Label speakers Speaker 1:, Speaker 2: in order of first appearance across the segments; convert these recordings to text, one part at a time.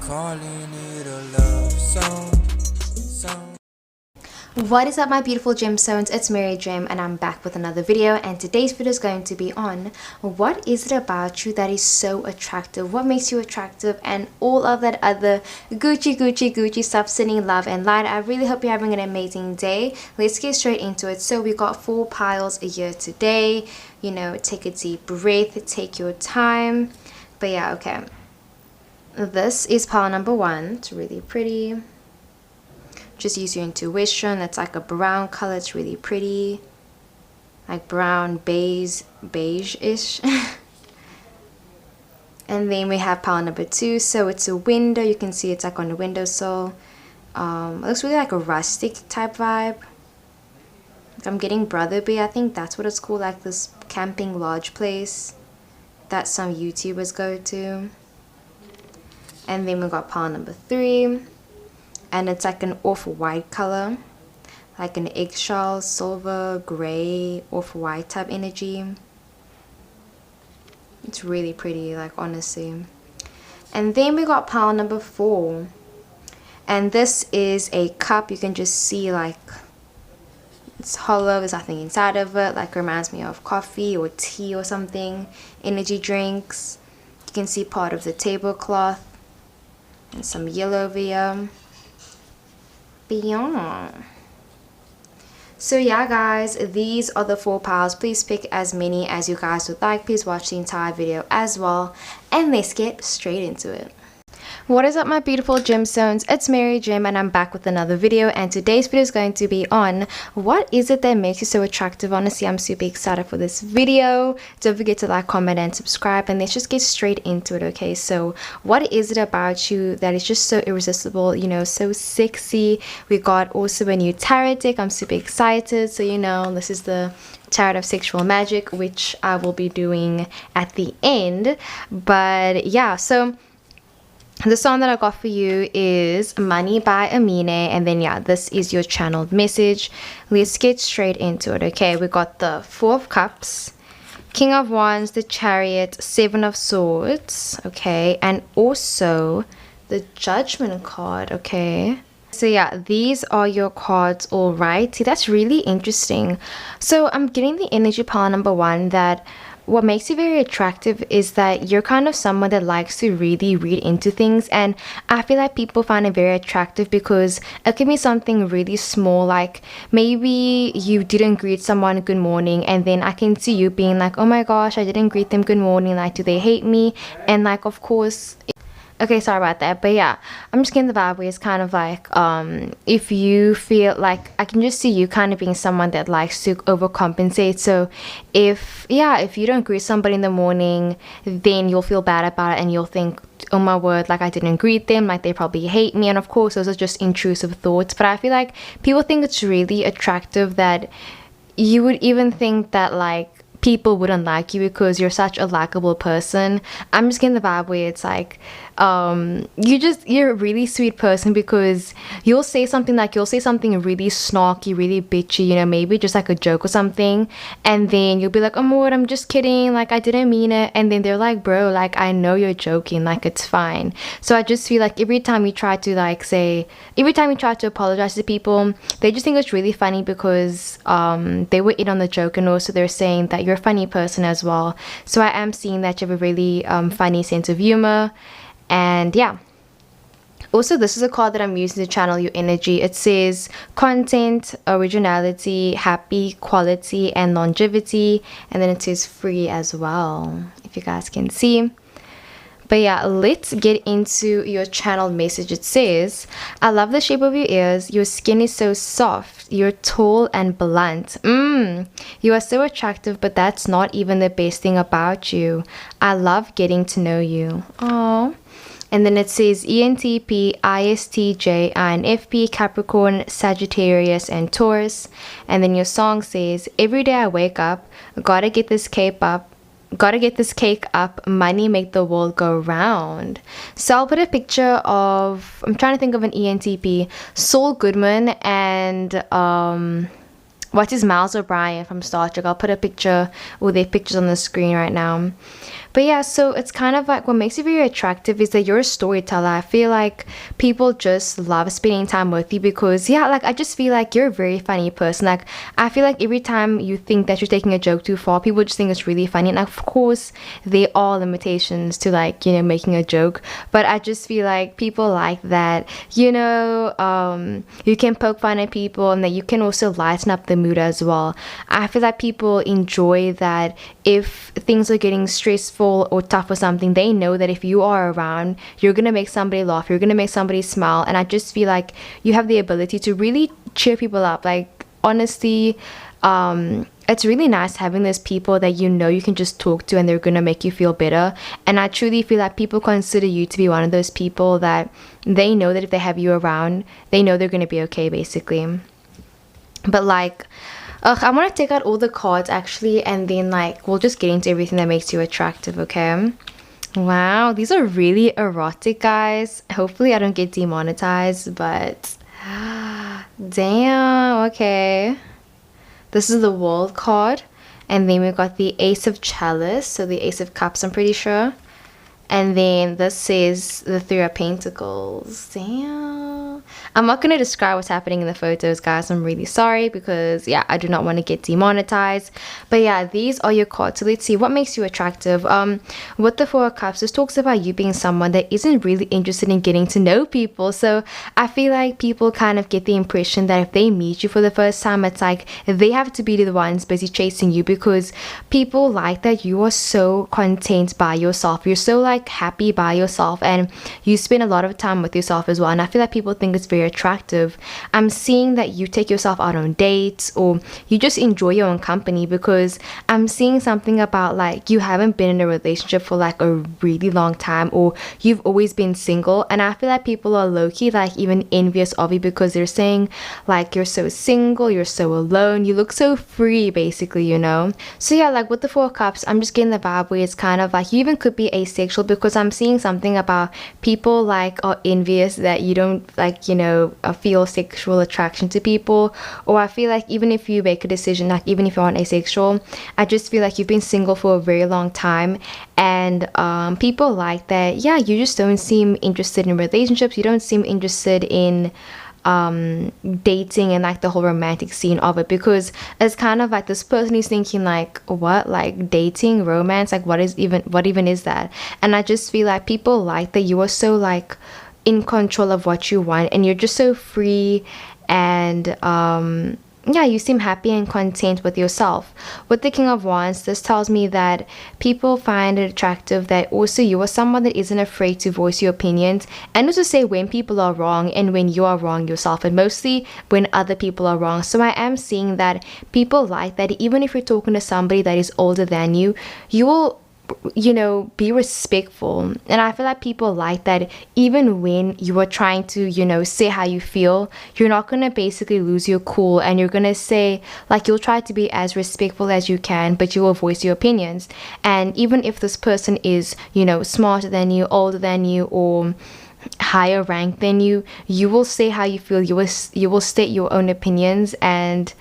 Speaker 1: calling it a love song.
Speaker 2: What is up, my beautiful gemstones? It's Mary Gem and I'm back with another video, and today's video is going to be on what is it about you that is so attractive, what makes you attractive, and all of that other Gucci stuff, sending love and light. I really hope you're having an amazing day. Let's get straight into it. So we got 4 piles a year today. You know, take a deep breath, take your time. But yeah, okay, this is pile number 1. It's really pretty. Just use your intuition. It's like a brown color. It's really pretty, like brown beige-ish. And then we have pile number 2. So it's a window. You can see it's like on the windowsill. It looks really like a rustic type vibe. I'm getting Brotherby. I think that's what it's called, like this camping lodge place that some YouTubers go to. And then we got pile number 3. And it's like an off-white color, like an eggshell, silver, gray, off-white type energy. It's really pretty, like, honestly. And then we got pile number 4. And this is a cup. You can just see, like, it's hollow. There's nothing inside of it. Like, reminds me of coffee or tea or something. Energy drinks. You can see part of the tablecloth. And some yellow over here. Beyond. So yeah, guys, these are the 4 piles. Please pick as many as you guys would like. Please watch the entire video as well, and let's get straight into it. What is up, my beautiful gemstones? It's Mary Gem and I'm back with another video, and today's video is going to be on what is it that makes you so attractive. Honestly, I'm super excited for this video. Don't forget to like, comment, and subscribe, and let's just get straight into it. Okay, so what is it about you that is just so irresistible, you know, so sexy? We got also a new tarot deck. I'm super excited. So, you know, this is the Tarot of Sexual Magic, which I will be doing at the end. But yeah, so the song that I got for you is Money by Amine, and then yeah, this is your channeled message. Let's get straight into it. Okay, we got the 4 of Cups, King of Wands, the Chariot, 7 of Swords, okay, and also the Judgment card. Okay, so yeah, these are your cards. All right, see, that's really interesting. So I'm getting the energy pile number 1 that what makes you very attractive is that you're kind of someone that likes to really read into things, and I feel like people find it very attractive because it can be something really small, like maybe you didn't greet someone good morning, and then I can see you being like, oh my gosh, I didn't greet them good morning, like, do they hate me? And like, of course, okay, sorry about that, but yeah, I'm just getting the vibe where it's kind of like, if you feel like, I can just see you kind of being someone that likes to overcompensate. So if you don't greet somebody in the morning, then you'll feel bad about it and you'll think, oh my word, like I didn't greet them, like they probably hate me. And of course, those are just intrusive thoughts, but I feel like people think it's really attractive that you would even think that like people wouldn't like you because you're such a likable person. I'm just getting the vibe where it's like, you're a really sweet person because you'll say something really snarky, really bitchy, you know, maybe just like a joke or something, and then you'll be like, oh my word, I'm just kidding, like I didn't mean it, and then they're like, bro, like I know you're joking, like it's fine. So I just feel like every time you try to apologize to people, they just think it's really funny because they were in on the joke, and also they're saying that you're a funny person as well. So I am seeing that you have a really funny sense of humor. And yeah, also this is a card that I'm using to channel your energy. It says content, originality, happy, quality, and longevity, and then it says free as well, if you guys can see. But yeah, let's get into your channeled message. It says, I love the shape of your ears. Your skin is so soft. You're tall and blunt. You are so attractive, but that's not even the best thing about you. I love getting to know you. Aww. And then it says ENTP, ISTJ, INFP, Capricorn, Sagittarius, and Taurus. And then your song says, every day I wake up, gotta get this cake up, money make the world go round. So I'll put a picture of, I'm trying to think of an ENTP, Saul Goodman and what is Miles O'Brien from Star Trek. I'll put a picture or their pictures on the screen right now. But yeah, so it's kind of like what makes you very attractive is that you're a storyteller. I feel like people just love spending time with you because, yeah, like I just feel like you're a very funny person. Like, I feel like every time you think that you're taking a joke too far, people just think it's really funny. And of course, there are limitations to, like, you know, making a joke. But I just feel like people like that, you know, you can poke fun at people and that you can also lighten up the mood as well. I feel like people enjoy that if things are getting stressful or tough or something, they know that if you are around, you're gonna make somebody laugh, you're gonna make somebody smile. And I just feel like you have the ability to really cheer people up. Like, honestly, it's really nice having those people that you know you can just talk to and they're gonna make you feel better. And I truly feel like people consider you to be one of those people that they know that if they have you around, they know they're gonna be okay, basically. But like, I want to take out all the cards actually, and then like we'll just get into everything that makes you attractive, okay? Wow, these are really erotic, guys. Hopefully I don't get demonetized, but damn, okay. This is the World card, and then we got the Ace of Chalice, so the Ace of Cups, I'm pretty sure. And then this is the Three of Pentacles. Damn. I'm not going to describe what's happening in the photos, guys. I'm really sorry because, yeah, I do not want to get demonetized. But yeah, these are your cards. So let's see what makes you attractive. With the Four of Cups, this talks about you being someone that isn't really interested in getting to know people. So I feel like people kind of get the impression that if they meet you for the first time, it's like they have to be the ones busy chasing you, because people like that you are so content by yourself. You're so like happy by yourself and you spend a lot of time with yourself as well. And I feel like people think it's very attractive. I'm seeing that you take yourself out on dates or you just enjoy your own company, because I'm seeing something about like you haven't been in a relationship for like a really long time, or you've always been single. And I feel like people are low-key like even envious of you, because they're saying like you're so single, you're so alone, you look so free, basically, you know. So yeah, like with the Four of Cups, I'm just getting the vibe where it's kind of like you even could be asexual, because I'm seeing something about people like are envious that you don't like, you know, feel sexual attraction to people. Or I feel like even if you make a decision, like even if you aren't asexual, I just feel like you've been single for a very long time, and people like that, yeah, you just don't seem interested in relationships, you don't seem interested in dating and like the whole romantic scene of it, because it's kind of like this person is thinking like, what, like dating, romance, like what even is that? And I just feel like people like that you are so like in control of what you want and you're just so free, and yeah, you seem happy and content with yourself. With the King of Wands, this tells me that people find it attractive that also you are someone that isn't afraid to voice your opinions and also say when people are wrong and when you are wrong yourself, and mostly when other people are wrong. So I am seeing that people like that even if you're talking to somebody that is older than you will, you know, be respectful. And I feel like people like that even when you are trying to, you know, say how you feel, you're not gonna basically lose your cool, and you're gonna say, like, you'll try to be as respectful as you can, but you will voice your opinions. And even if this person is, you know, smarter than you, older than you, or higher rank than you will say how you feel. You will state your own opinions, and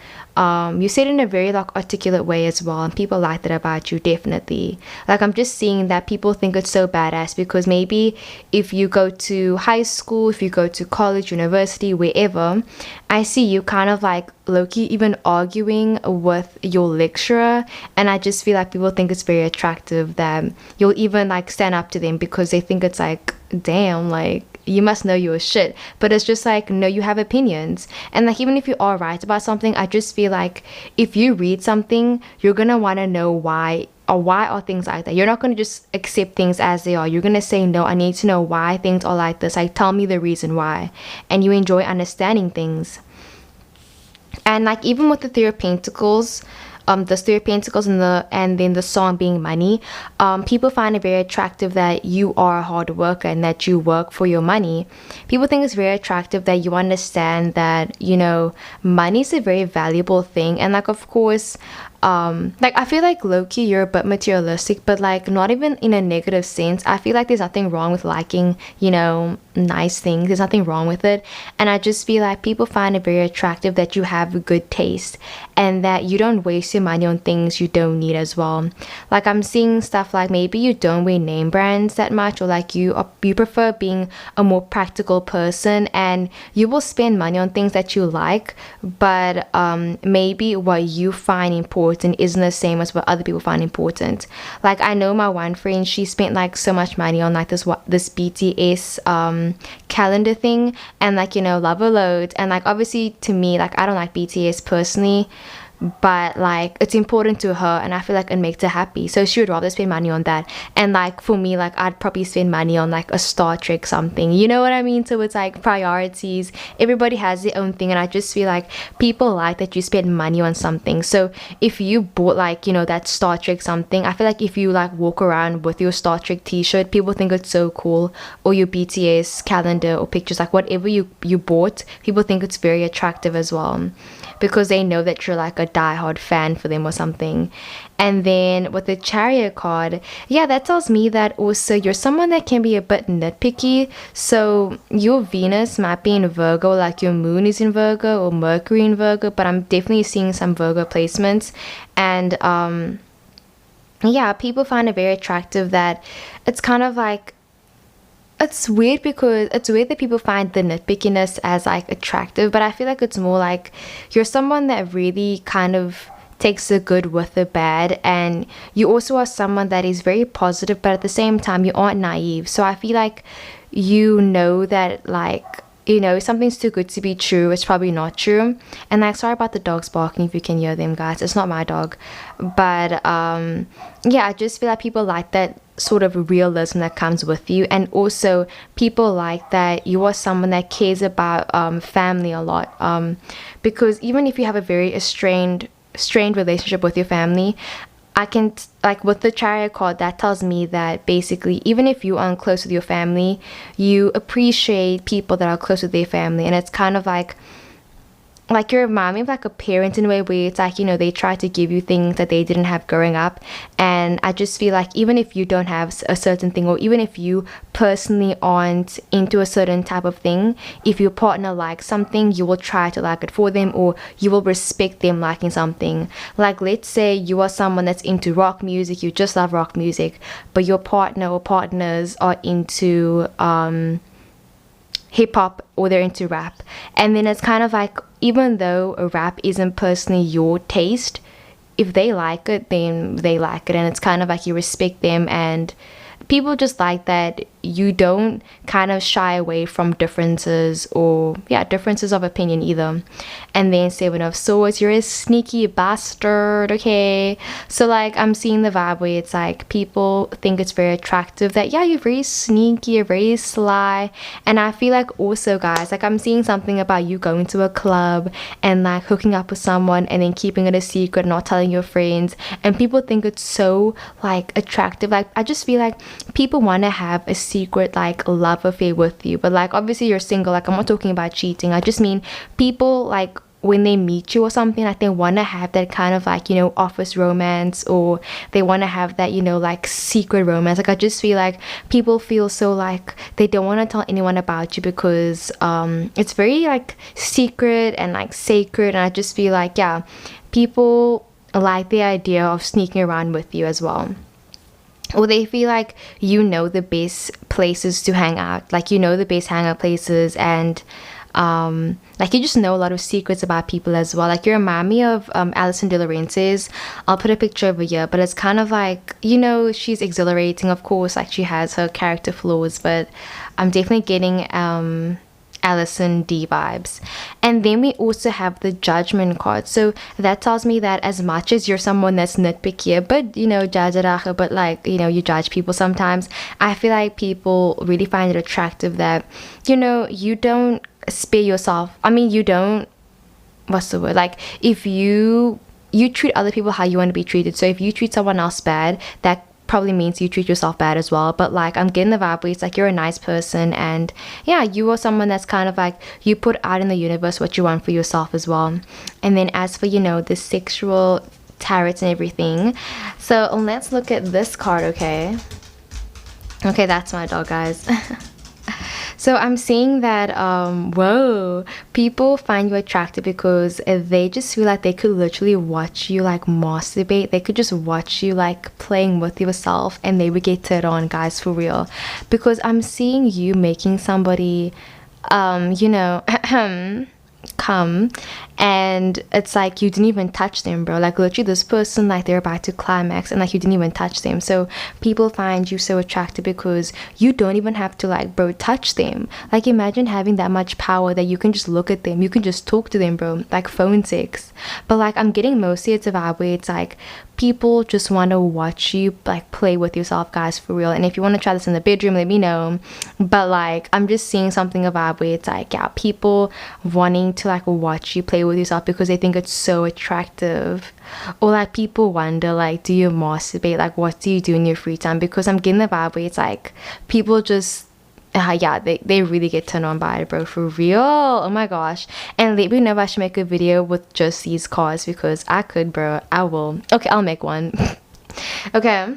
Speaker 2: you say it in a very like articulate way as well, and people like that about you, definitely. Like, I'm just seeing that people think it's so badass because maybe if you go to high school, if you go to college, university, wherever, I see you kind of like low-key even arguing with your lecturer, and I just feel like people think it's very attractive that you'll even like stand up to them because they think it's like, damn, like you must know your shit. But it's just like, no, you have opinions. And like, even if you are right about something, I just feel like if you read something, you're gonna want to know why, or why are things like that. You're not going to just accept things as they are. You're going to say, no, I need to know why things are like this. Like, tell me the reason why. And you enjoy understanding things. And like, even with the Three of Pentacles, the Three of Pentacles and then the song being money, people find it very attractive that you are a hard worker and that you work for your money. People think it's very attractive that you understand that, you know, money is a very valuable thing. And like, of course, like I feel like low-key you're a bit materialistic, but like not even in a negative sense. I feel like there's nothing wrong with liking, you know, nice things. There's nothing wrong with it. And I just feel like people find it very attractive that you have a good taste and that you don't waste your money on things you don't need as well. Like I'm seeing stuff like maybe you don't wear name brands that much, or like you prefer being a more practical person and you will spend money on things that you like, but maybe what you find important isn't the same as what other people find important. Like I know my one friend, she spent like so much money on like this BTS calendar thing, and like, you know, love a load. And like obviously to me, like I don't like BTS personally, but like it's important to her and I feel like it makes her happy, so she would rather spend money on that. And like for me, like I'd probably spend money on like a Star Trek something, you know what I mean? So it's like priorities, everybody has their own thing, and I just feel like people like that you spend money on something. So if you bought like, you know, that Star Trek something, I feel like if you like walk around with your Star Trek t-shirt, people think it's so cool, or your BTS calendar or pictures, like whatever you bought, people think it's very attractive as well, because they know that you're like a diehard fan for them or something. And then with the Chariot card, yeah, that tells me that also you're someone that can be a bit nitpicky. So your Venus might be in Virgo, like your moon is in Virgo or Mercury in Virgo, but I'm definitely seeing some Virgo placements. And yeah, people find it very attractive that it's kind of like, it's weird because it's weird that people find the nitpickiness as like attractive, but I feel like it's more like you're someone that really kind of takes the good with the bad, and you also are someone that is very positive, but at the same time you aren't naive. So I feel like you know that, like, you know, if something's too good to be true, it's probably not true. And like, sorry about the dogs barking if you can hear them, guys, it's not my dog. But yeah, I just feel like people like that sort of realism that comes with you, and also people like that you are someone that cares about family a lot, because even if you have a very strained relationship with your family, I can like with the Chariot card, that tells me that basically even if you aren't close with your family, you appreciate people that are close with their family. And it's kind of like you remind me of like a parent in a way, where it's like, you know, they try to give you things that they didn't have growing up. And I just feel like even if you don't have a certain thing, or even if you personally aren't into a certain type of thing, if your partner likes something, you will try to like it for them, or you will respect them liking something. Like let's say you are someone that's into rock music, you just love rock music, but your partner or partners are into hip hop, or they're into rap. And then it's kind of like, even though a rap isn't personally your taste, if they like it, then they like it, and it's kind of like you respect them. And people just like that you don't kind of shy away from differences, or yeah, differences of opinion either. And then Seven of Swords, you're a sneaky bastard, okay? So like I'm seeing the vibe where it's like people think it's very attractive that, yeah, you're very sneaky, you're very sly. And I feel like also, guys, like I'm seeing something about you going to a club and like hooking up with someone and then keeping it a secret, not telling your friends, and people think it's so like attractive. Like I just feel like people want to have a secret like love affair with you, but like obviously you're single. Like I'm not talking about cheating, I just mean people like when they meet you or something, like they want to have that kind of like, you know, office romance, or they want to have that, you know, like secret romance. Like I just feel like people feel so like they don't want to tell anyone about you because it's very like secret and like sacred. And I just feel like, yeah, people like the idea of sneaking around with you as well. Or they feel like you know the best places to hang out, like you know the best hangout places, and like you just know a lot of secrets about people as well. Like you remind me of Alison De Laurentiis. I'll put a picture over here, but it's kind of like, you know, she's exhilarating, of course, like she has her character flaws, but I'm definitely getting Alison D vibes. And then we also have the Judgment card. So that tells me that as much as you're someone that's nitpicky, but you know, but like, you know, you judge people sometimes, I feel like people really find it attractive that, you know, you don't spare yourself. I mean, you don't, what's the word, like if you treat other people how you want to be treated. So if you treat someone else bad, that probably means you treat yourself bad as well. But like I'm getting the vibe where it's like you're a nice person, and yeah, you are someone that's kind of like you put out in the universe what you want for yourself as well. And then as for, you know, the sexual tarot and everything. So let's look at this card. Okay, that's my dog, guys. So I'm seeing that whoa, people find you attractive because they just feel like they could literally watch you like masturbate. They could just watch you like playing with yourself and they would get turned on, guys, for real. Because I'm seeing you making somebody you know come, and it's like you didn't even touch them, bro. Like literally this person, like they're about to climax and like you didn't even touch them. So people find you so attractive because you don't even have to, like, bro, touch them. Like imagine having that much power that you can just look at them, you can just talk to them, bro, like phone sex. But like I'm getting mostly it's a vibe where it's like people just want to watch you like play with yourself, guys, for real. And if you want to try this in the bedroom, let me know. But like I'm just seeing something a vibe where it's like, yeah, people wanting to like watch you play with yourself because they think it's so attractive. Or like people wonder, like, do you masturbate? Like what do you do in your free time? Because I'm getting the vibe where it's like people just yeah, they really get turned on by it, bro, for real. Oh my gosh. And let me know if I should make a video with just these cards, because I could, bro. I will. Okay, I'll make one. Okay.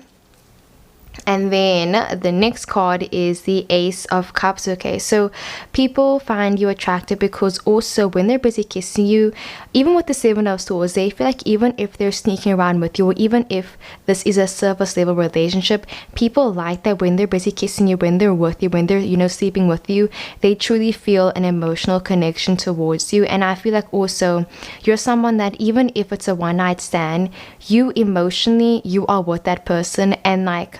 Speaker 2: And then the next card is the Ace of Cups. Okay, so people find you attractive because also when they're busy kissing you, even with the Seven of Swords, they feel like even if they're sneaking around with you, or even if this is a surface level relationship, people like that when they're busy kissing you, when they're with you, when they're, you know, sleeping with you, they truly feel an emotional connection towards you. And I feel like also you're someone that even if it's a one night stand, you emotionally, you are with that person. And like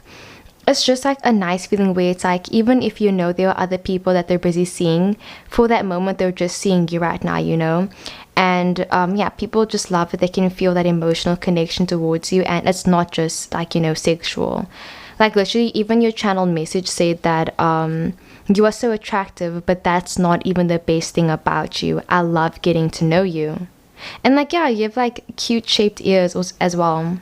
Speaker 2: it's just like a nice feeling where it's like even if you know there are other people that they're busy seeing, for that moment they're just seeing you right now, you know. And yeah, people just love it. They can feel that emotional connection towards you, and it's not just like, you know, sexual. Like literally even your channel message said that you are so attractive, but that's not even the best thing about you. I love getting to know you. And like, yeah, you have like cute shaped ears as well.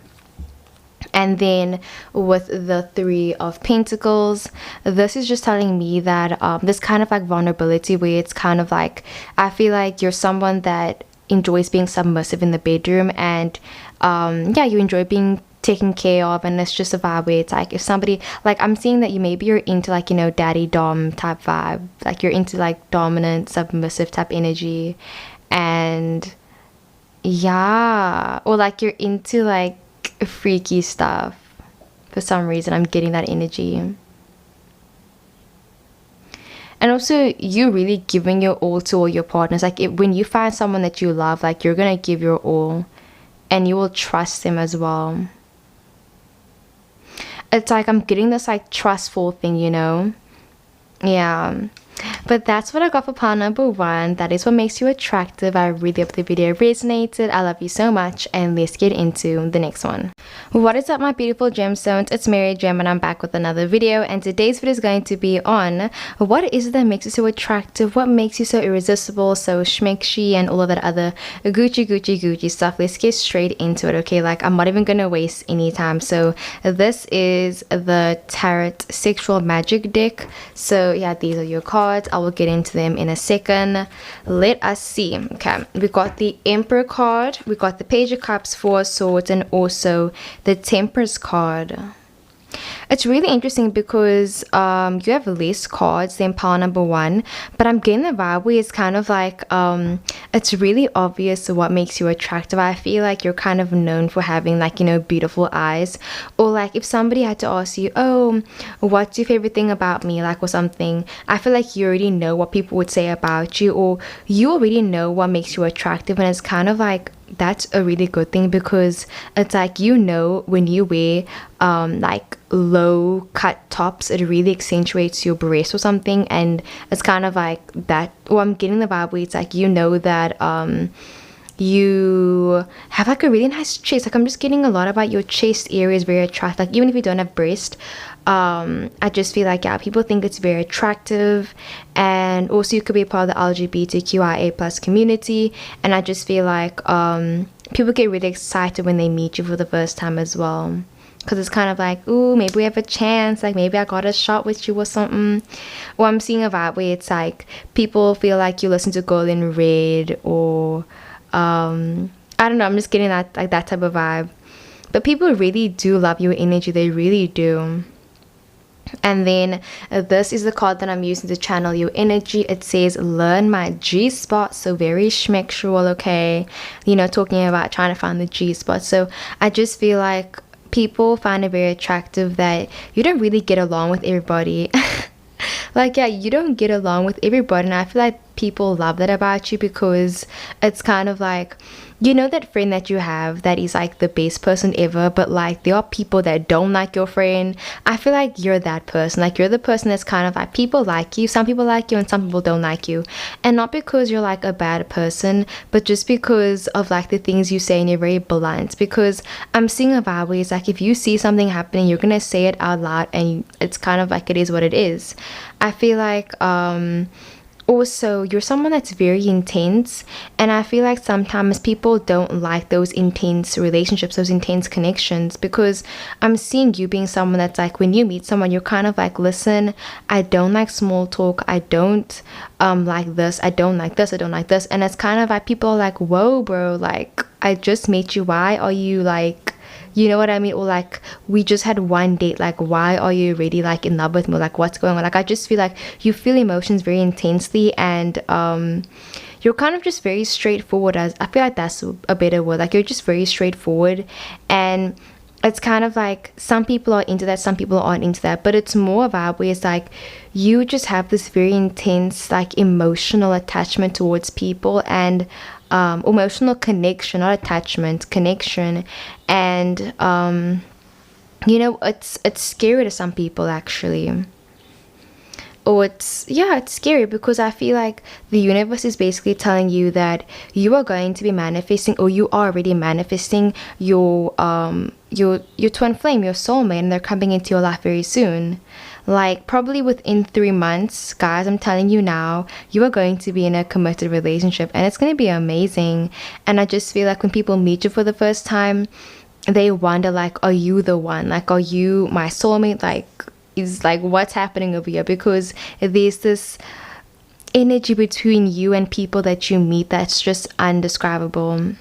Speaker 2: And then with the Three of Pentacles, this is just telling me that this kind of like vulnerability where it's kind of like, I feel like you're someone that enjoys being submissive in the bedroom, and yeah, you enjoy being taken care of. And it's just a vibe where it's like if somebody, like I'm seeing that you're into like, you know, daddy dom type vibe, like you're into like dominant submissive type energy. And yeah, or like you're into like freaky stuff. For some reason I'm getting that energy. And also you really giving your all to all your partners. Like when you find someone that you love, like you're gonna give your all and you will trust them as well. It's like I'm getting this like trustful thing, you know. Yeah. But that's what I got for pile number 1. That is what makes you attractive. I really hope the video resonated. I love you so much, and let's get into the next one. What is up, my beautiful gemstones? It's Mary Gem, and I'm back with another video. And today's video is going to be on what is it that makes you so attractive, what makes you so irresistible, so schmexy, and all of that other Gucci stuff. Let's get straight into it. Okay, like I'm not even gonna waste any time. So this is the Tarot Sexual Magic deck. So yeah, these are your cards. I will get into them in a second. Let us see. Okay, we got the Emperor card, we got the Page of Cups, Four of Swords, and also the Temperance card. It's really interesting because you have less cards than pile number 1, but I'm getting the vibe where it's kind of like it's really obvious what makes you attractive. I feel like you're kind of known for having like, you know, beautiful eyes. Or like if somebody had to ask you, oh, what's your favorite thing about me, like, or something, I feel like you already know what people would say about you, or you already know what makes you attractive. And it's kind of like that's a really good thing, because it's like, you know, when you wear like low cut tops, it really accentuates your breast or something. And it's kind of like that. Or I'm getting the vibe where it's like, you know, that you have like a really nice chest. Like I'm just getting a lot about your chest area is very attractive. Like even if you don't have breast, I just feel like, yeah, people think it's very attractive. And also you could be a part of the LGBTQIA plus community, and I just feel like people get really excited when they meet you for the first time as well, because it's kind of like, ooh, maybe we have a chance, like maybe I got a shot with you or something. Or I'm seeing a vibe where it's like people feel like you listen to Girl in Red, or I don't know, I'm just getting that, like, that type of vibe. But people really do love your energy, they really do. And then this is the card that I'm using to channel your energy. It says learn my G spot, so very schmexual, okay, you know, talking about trying to find the G spot. So I just feel like people find it very attractive that you don't really get along with everybody. Like, yeah, you don't get along with everybody, and I feel like people love that about you, because it's kind of like, you know, that friend that you have that is like the best person ever, but like there are people that don't like your friend. I feel like you're that person. Like, you're the person that's kind of like, people like you, some people like you and some people don't like you, and not because you're like a bad person, but just because of like the things you say, and you're very blunt. Because I'm seeing a vibe where it's like, if you see something happening, you're gonna say it out loud, and it's kind of like, it is what it is. I feel like also, you're someone that's very intense, and I feel like sometimes people don't like those intense relationships, those intense connections, because I'm seeing you being someone that's like, when you meet someone, you're kind of like, listen, I don't like small talk, I don't like this, I don't like this, I don't like this. And it's kind of like, people are like, whoa bro, like, I just met you, why are you like, you know what I mean? Or like, we just had one date, like, why are you already like in love with me? Like, what's going on? Like, I just feel like you feel emotions very intensely, and you're kind of just very straightforward. As I feel like that's a better word. Like, you're just very straightforward, and it's kind of like, some people are into that, some people aren't into that, but it's more about where it's like, you just have this very intense like emotional attachment towards people, and emotional connection, not attachment, connection. And you know, it's scary to some people actually. Or it's scary, because I feel like the universe is basically telling you that you are going to be manifesting, or you are already manifesting your twin flame, your soulmate, and they're coming into your life very soon. Like, probably within 3 months, guys, I'm telling you now, you are going to be in a committed relationship, and it's going to be amazing. And I just feel like when people meet you for the first time, they wonder like, are you the one? Like, are you my soulmate? Like, is like, what's happening over here? Because there's this energy between you and people that you meet that's just undescribable.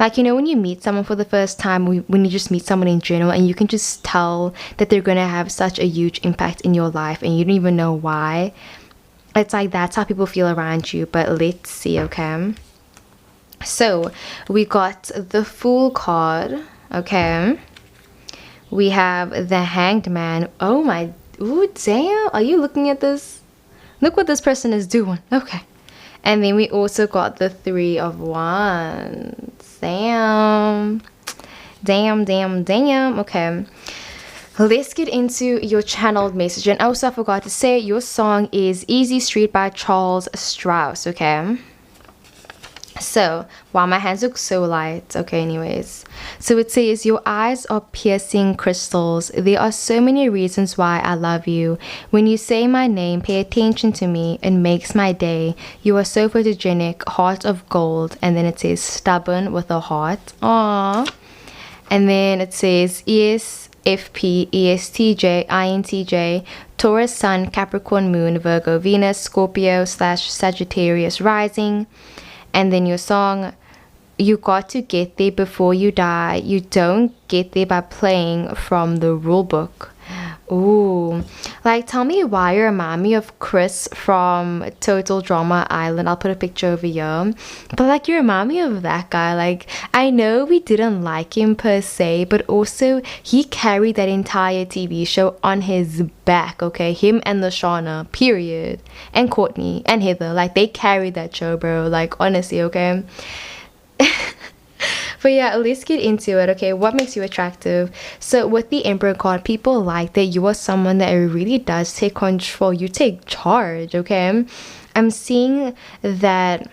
Speaker 2: Like, you know, when you meet someone for the first time, when you just meet someone in general, and you can just tell that they're gonna have such a huge impact in your life, and you don't even know why. It's like, that's how people feel around you. But let's see, okay? So we got the Fool card, okay? We have the Hanged Man. Oh my, ooh, damn, are you looking at this? Look what this person is doing. Okay. And then we also got the Three of Wands. Damn. Okay. Let's get into your channeled message. And also, I forgot to say, your song is Easy Street by Charles Strauss, okay? So, wow, my hands look so light. Okay, anyways. So it says, your eyes are piercing crystals. There are so many reasons why I love you. When you say my name, pay attention to me. It makes my day. You are so photogenic, heart of gold. And then it says, stubborn with a heart. Aww. And then it says, ESFP, ESTJ, INTJ, Taurus Sun, Capricorn Moon, Virgo Venus, Scorpio / Sagittarius rising. And then your song, you got to get there before you die. You don't get there by playing from the rule book. Ooh, like, tell me why you remind me of Chris from Total Drama Island. I'll put a picture over here. But like, you remind me of that guy. Like, I know we didn't like him per se, but also he carried that entire TV show on his back, okay? Him and Lashana, period. And Courtney and Heather, like, they carried that show, bro. Like, honestly, okay? But yeah, let's get into it, okay? What makes you attractive? So with the Emperor card, people like that you are someone that really does take control. You take charge, okay? I'm seeing that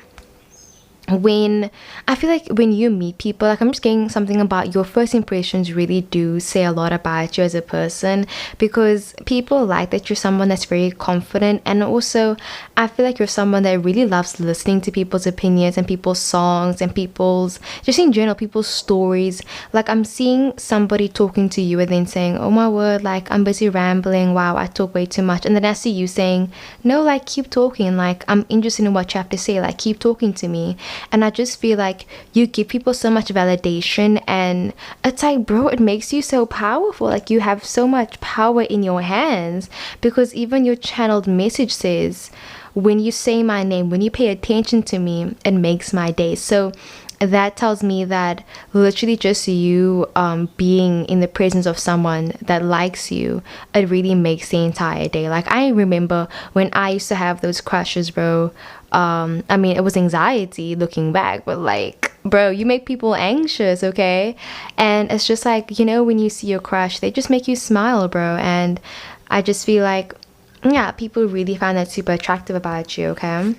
Speaker 2: when I feel like when you meet people, like, I'm just getting something about your first impressions really do say a lot about you as a person, because people like that you're someone that's very confident. And also, I feel like you're someone that really loves listening to people's opinions and people's songs and people's, just in general, people's stories. Like, I'm seeing somebody talking to you and then saying, oh my word, like, I'm busy rambling, wow, I talk way too much. And then I see you saying, no, like, keep talking, like, I'm interested in what you have to say, like, keep talking to me. And I just feel like you give people so much validation, and it's like, bro, it makes you so powerful. Like, you have so much power in your hands, because even your channeled message says, when you say my name, when you pay attention to me, it makes my day. So that tells me that literally just you being in the presence of someone that likes you, it really makes the entire day. Like, I remember when I used to have those crushes, bro. I mean, it was anxiety looking back, but like, bro, you make people anxious, okay? And it's just like, you know, when you see your crush, they just make you smile, bro. And I just feel like, yeah, people really find that super attractive about you, okay?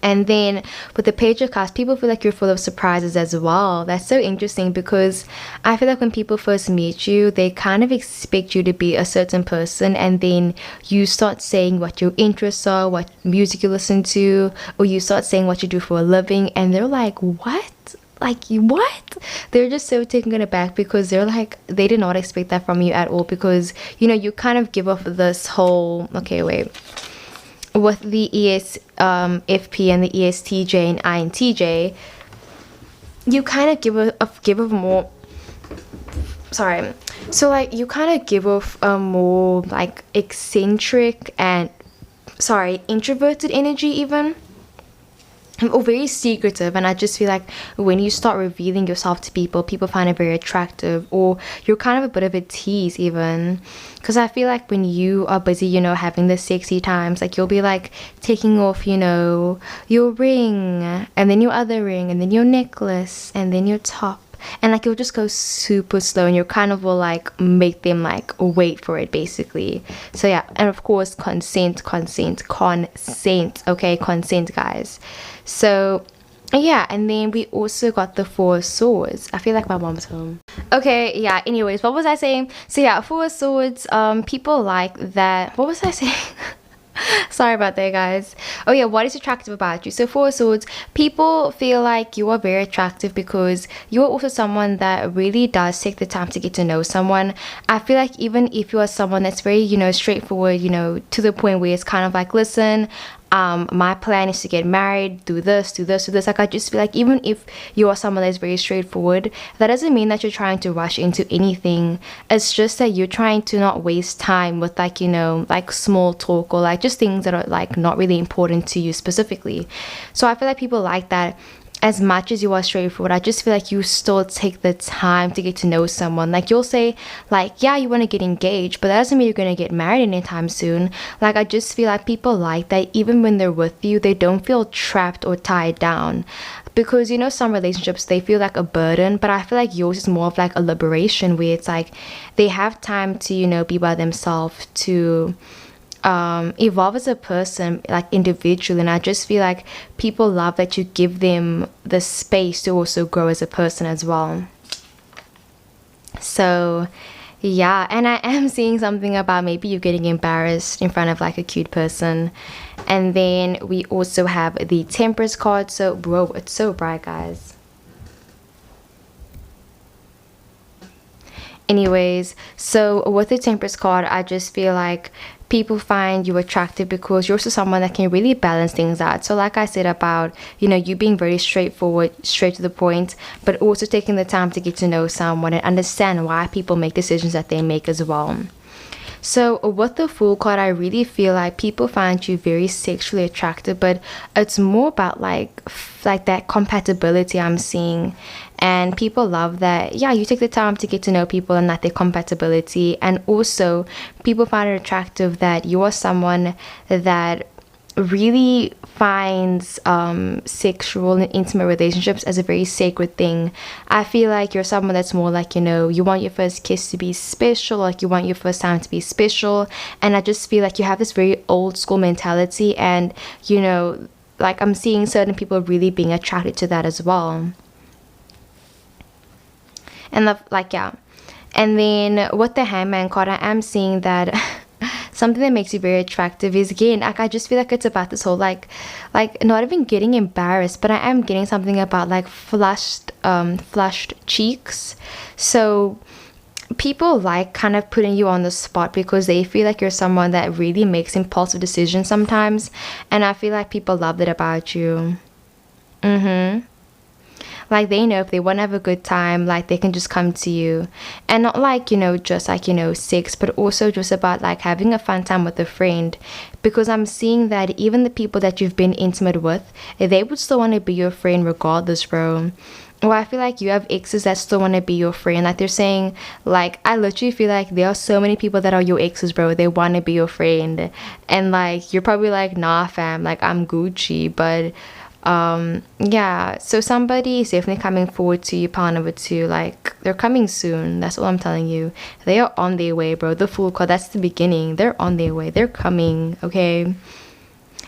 Speaker 2: And then with the page of cups, people feel like you're full of surprises as well. That's so interesting, because I feel like when people first meet you, they kind of expect you to be a certain person, and then you start saying what your interests are, what music you listen to, or you start saying what you do for a living, and they're like, what? Like, what? They're just so taken aback, because they're like, they did not expect that from you at all, because, you know, you kind of give off this whole, okay, wait, with the ESFP and the ESTJ and INTJ, you kind of give off more, sorry, so like you kind of give off a more like eccentric and, sorry, introverted energy even, or very secretive. And I just feel like when you start revealing yourself to people, people find it very attractive, or you're kind of a bit of a tease even, because I feel like when you are busy, you know, having the sexy times, like you'll be like taking off, you know, your ring, and then your other ring, and then your necklace, and then your top, and like you'll just go super slow, and you kind of will like make them like wait for it basically. So yeah, and of course consent, okay, consent, guys. So yeah, and then we also got the Four of Swords. I feel like my mom's home. Okay, yeah, anyways, what was I saying? So yeah, Four of Swords, people like that. What was I saying? Sorry about that, guys. Oh yeah, what is attractive about you? So Four of Swords, people feel like you are very attractive because you are also someone that really does take the time to get to know someone. I feel like even if you are someone that's very, you know, straightforward, you know, to the point where it's kind of like, listen, my plan is to get married, do this. Like, I just feel like even if you are someone that's very straightforward, that doesn't mean that you're trying to rush into anything. It's just that you're trying to not waste time with, like, you know, like small talk, or like just things that are like not really important to you specifically. So I feel like people like that. As much as you are straightforward, I just feel like you still take the time to get to know someone. Like, you'll say like, yeah, you want to get engaged, but that doesn't mean you're going to get married anytime soon. Like, I just feel like people like that even when they're with you, they don't feel trapped or tied down. Because, you know, some relationships, they feel like a burden, but I feel like yours is more of like a liberation, where it's like they have time to, you know, be by themselves, to evolve as a person, like individually. And I just feel like people love that you give them the space to also grow as a person as well. So yeah, and I am seeing something about maybe you getting embarrassed in front of like a cute person. And then we also have the Temperance card. So bro, it's so bright, guys. Anyways, so with the Temperance card, I just feel like people find you attractive because you're also someone that can really balance things out. So like I said about, you know, you being very straightforward, straight to the point, but also taking the time to get to know someone and understand why people make decisions that they make as well. So with the Fool card, I really feel like people find you very sexually attractive, but it's more about like that compatibility I'm seeing. And people love that, yeah, you take the time to get to know people and that their compatibility. And also people find it attractive that you are someone that really finds sexual and intimate relationships as a very sacred thing. I feel like you're someone that's more like, you know, you want your first kiss to be special, like you want your first time to be special. And I just feel like you have this very old school mentality, and, you know, like I'm seeing certain people really being attracted to that as well. And yeah, and then with the Hangman card, I am seeing that something that makes you very attractive is, again, like I just feel like it's about this whole like not even getting embarrassed, but I am getting something about like flushed cheeks. So people like kind of putting you on the spot because they feel like you're someone that really makes impulsive decisions sometimes, and I feel like people love that about you. Like, they know if they want to have a good time, like, they can just come to you. And not like, just like, sex, but also just about like having a fun time with a friend. Because I'm seeing that even the people that you've been intimate with, they would still want to be your friend regardless, bro. Well, I feel like you have exes that still want to be your friend. Like, they're saying, like, I literally feel like there are so many people that are your exes, bro. They want to be your friend. And like, you're probably like, nah, fam, like, I'm Gucci. But yeah, so somebody is definitely coming forward to you, pile number two. Like, they're coming soon. That's all I'm telling you. They are on their way, bro. The Fool card, that's the beginning. They're on their way. They're coming, okay?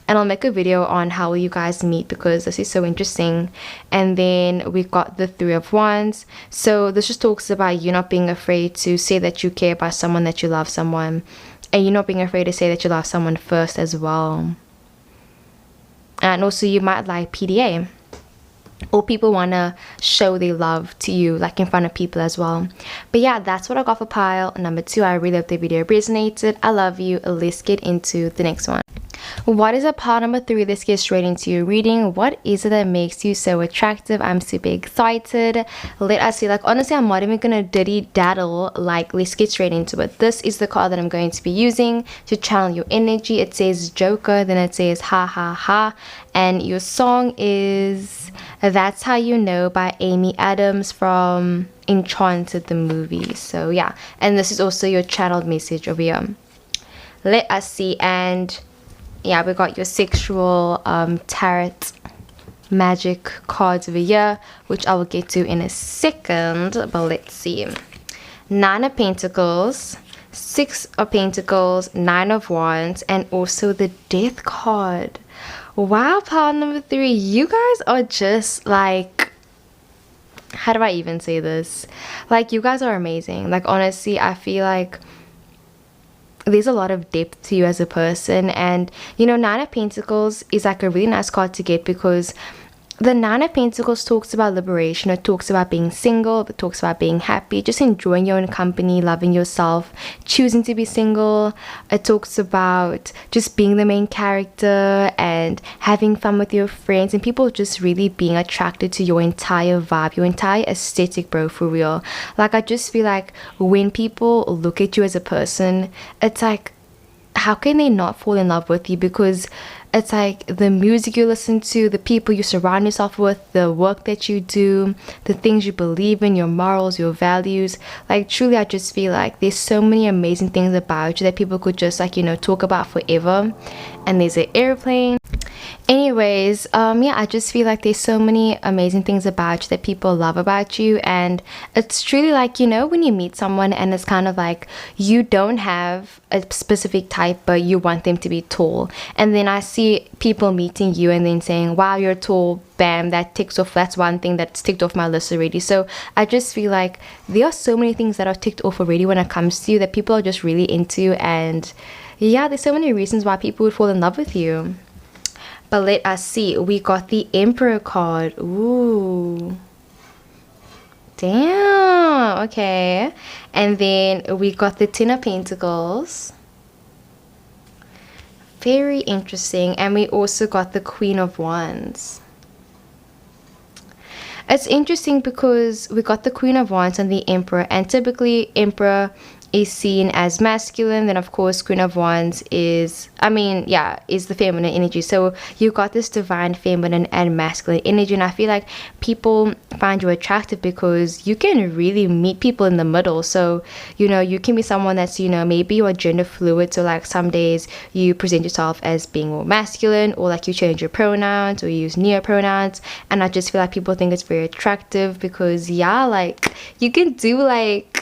Speaker 2: And I'll make a video on how will you guys meet, because this is so interesting. And then we got the Three of Wands. So this just talks about you not being afraid to say that you care about someone, that you love someone, and you not being afraid to say that you love someone first as well. And also, you might like PDA, or people want to show their love to you, like in front of people as well. But yeah, that's what I got for pile number two. I really hope the video resonated. I love you. Let's get into the next one. What is a pile number three? Let's get straight into your reading. What is it that makes you so attractive? I'm super excited. Let us see. Like, honestly, I'm not even gonna diddy daddle. Like, let's get straight into it. This is the card that I'm going to be using to channel your energy. It says Joker, then it says ha ha ha, and your song is That's How You Know by Amy Adams from Enchanted the movie. So yeah, and this is also your channeled message over here. Let us see. And yeah, we got your sexual tarot magic cards over here, which I will get to in a second. But let's see. Nine of Pentacles, Six of Pentacles, Nine of Wands, and also the Death card. Wow, pile number three, you guys are just like, how do I even say this? Like, you guys are amazing. Like, honestly, I feel like there's a lot of depth to you as a person. And Nine of Pentacles is like a really nice card to get, because the Nine of Pentacles talks about liberation. It talks about being single. It talks about being happy, just enjoying your own company, loving yourself, choosing to be single. It talks about just being the main character and having fun with your friends, and people just really being attracted to your entire vibe, your entire aesthetic, bro, for real. Like, I just feel like when people look at you as a person, it's like, how can they not fall in love with you? Because it's like the music you listen to, the people you surround yourself with, the work that you do, the things you believe in, your morals, your values. Like, truly, I just feel like there's so many amazing things about you that people could just like talk about forever. And there's an airplane. Anyways, yeah, I just feel like there's so many amazing things about you that people love about you. And it's truly like, when you meet someone and it's kind of like you don't have a specific type, but you want them to be tall. And then I see people meeting you and then saying, wow, you're tall, bam, that ticks off. That's one thing that's ticked off my list already. So I just feel like there are so many things that are ticked off already when it comes to you that people are just really into. And yeah, there's so many reasons why people would fall in love with you. But let us see. We got the Emperor card. Ooh. Damn. Okay. And then we got the Ten of Pentacles. Very interesting. And we also got the Queen of Wands. It's interesting because we got the Queen of Wands and the Emperor. And typically, Emperor is seen as masculine. Then of course Queen of Wands is the feminine energy. So you got this divine feminine and masculine energy, and I feel like people find you attractive because you can really meet people in the middle. So you can be someone that's maybe you are gender fluid, so like some days you present yourself as being more masculine, or like you change your pronouns or you use near pronouns. And I just feel like people think it's very attractive because like you can do like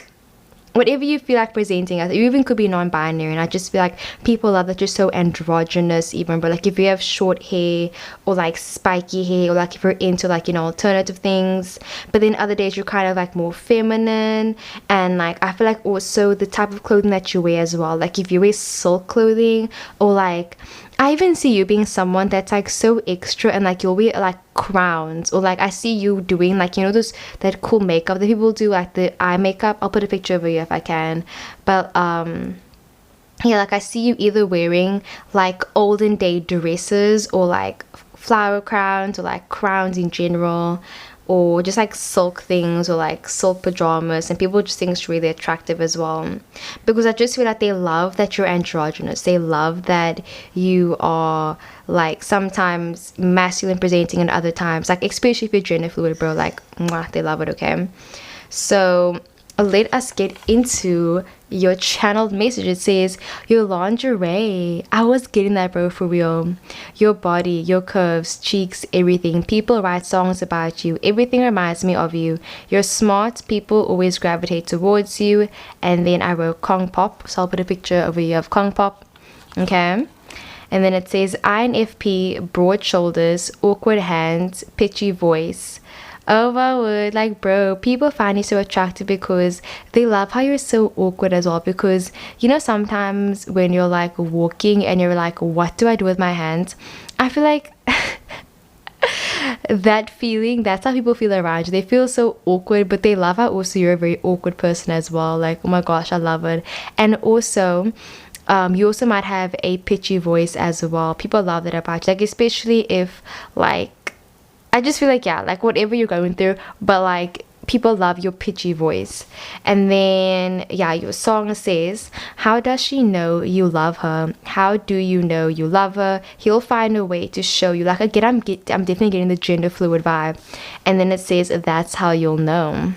Speaker 2: whatever you feel like presenting as. You even could be non-binary, and I just feel like people love that you're so androgynous even. But like if you have short hair or like spiky hair, or like if you're into like alternative things, but then other days you're kind of like more feminine. And like I feel like also the type of clothing that you wear as well, like if you wear silk clothing, or like I even see you being someone that's like so extra, and like you'll wear like crowns, or like I see you doing like those that cool makeup that people do, like the eye makeup. I'll put a picture over here if I can. But yeah, like I see you either wearing like olden day dresses, or like flower crowns or like crowns in general, or just like silk things or like silk pajamas, and people just think it's really attractive as well, because I just feel like they love that you're androgynous. They love that you are like sometimes masculine presenting and other times, like especially if you're gender fluid, bro, like mwah, they love it. Okay, so let us get into your channeled message. It says, your lingerie. I was getting that, bro, for real. Your body, your curves, cheeks, everything. People write songs about you. Everything reminds me of you. You're smart. People always gravitate towards you. And then I wrote Kong Pop. So I'll put a picture over here of Kong Pop. Okay. And then it says INFP, broad shoulders, awkward hands, pitchy voice. Oh my word, like bro, people find you so attractive because they love how you're so awkward as well. Because you know, sometimes when you're like walking and you're like, what do I do with my hands? I feel like that feeling, that's how people feel around you. They feel so awkward, but they love how also you're a very awkward person as well. Like, oh my gosh, I love it. And also you also might have a pitchy voice as well. People love that about you, like especially if like, I just feel like, yeah, like whatever you're going through, but like people love your pitchy voice. And then, yeah, your song says, how does she know you love her? How do you know you love her? He'll find a way to show you. Like, again, I'm definitely getting the gender fluid vibe. And then it says, that's how you'll know.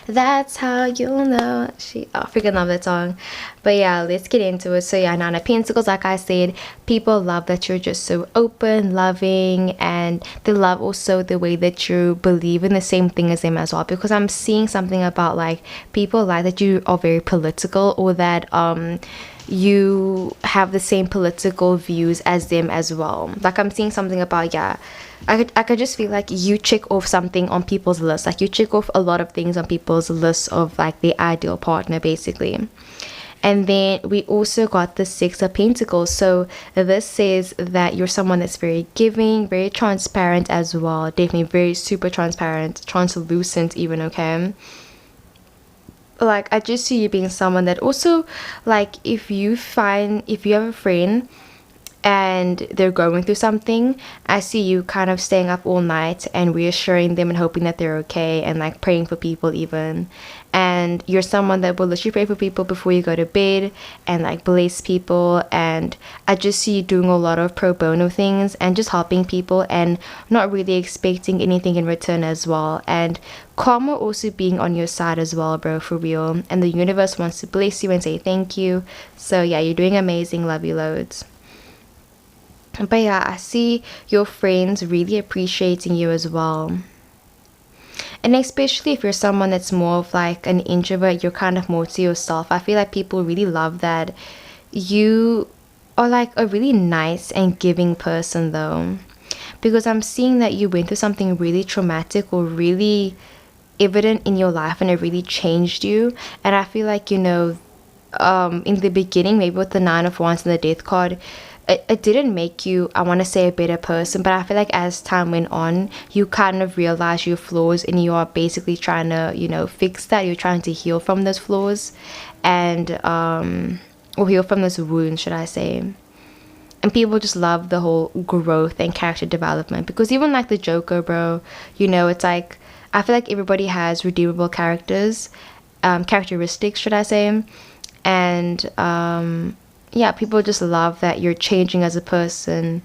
Speaker 2: That's how you'll know. I freaking love that song. But yeah, let's get into it. So yeah, Nine of Pentacles, like I said, people love that you're just so open, loving, and they love also the way that you believe in the same thing as them as well. Because I'm seeing something about like people like that you are very political, or that you have the same political views as them as well. Like I'm seeing something about, yeah, I could just feel like you check off something on people's list. Like you check off a lot of things on people's list of like their ideal partner, basically. And then we also got the Six of Pentacles. So this says that you're someone that's very giving, very transparent as well. Definitely very super transparent, translucent even, okay? Like I just see you being someone that also, like if you have a friend and they're going through something, I see you kind of staying up all night and reassuring them and hoping that they're okay, and like praying for people even. And you're someone that will literally pray for people before you go to bed and like bless people. And I just see you doing a lot of pro bono things and just helping people and not really expecting anything in return as well. And karma also being on your side as well, bro, for real. And the universe wants to bless you and say thank you. So yeah, you're doing amazing. Love you loads. But yeah, I see your friends really appreciating you as well. And especially if you're someone that's more of like an introvert, you're kind of more to yourself. I feel like people really love that you are like a really nice and giving person though. Because I'm seeing that you went through something really traumatic or really evident in your life, and it really changed you. And I feel like, you know, in the beginning, maybe with the Nine of Wands and the Death card, it didn't make you, I want to say, a better person, but I feel like as time went on, you kind of realize your flaws, and you are basically trying to, you know, fix that. You're trying to heal from those flaws, and or heal from those wounds, should I say. And people just love the whole growth and character development, because even like the Joker, bro, you know, it's like I feel like everybody has redeemable characteristics, should I say. And yeah, people just love that you're changing as a person,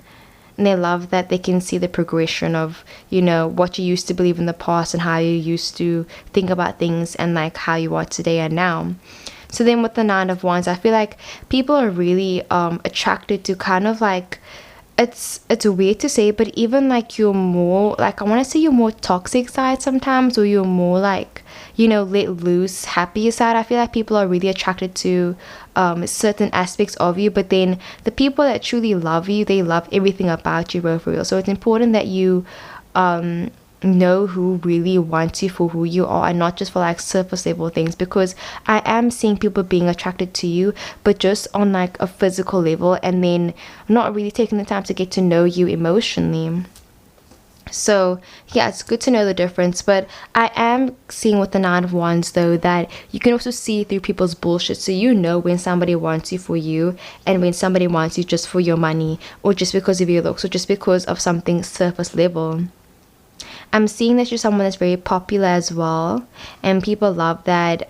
Speaker 2: and they love that they can see the progression of, you know, what you used to believe in the past and how you used to think about things, and like how you are today and now. So then with the Nine of Wands, I feel like people are really attracted to kind of like, it's weird to say, but even like you're more like, I want to say you're more toxic side sometimes, or you're more like, you know, let loose, happier side. I feel like people are really attracted to certain aspects of you, but then the people that truly love you, they love everything about you, bro, for real. So it's important that you know who really wants you for who you are, and not just for like surface level things. Because I am seeing people being attracted to you, but just on like a physical level, and then not really taking the time to get to know you emotionally. So yeah, it's good to know the difference. But I am seeing with the Nine of Wands though that you can also see through people's bullshit. So you know when somebody wants you for you and when somebody wants you just for your money or just because of your looks or just because of something surface level. I'm seeing that you're someone that's very popular as well, and people love that.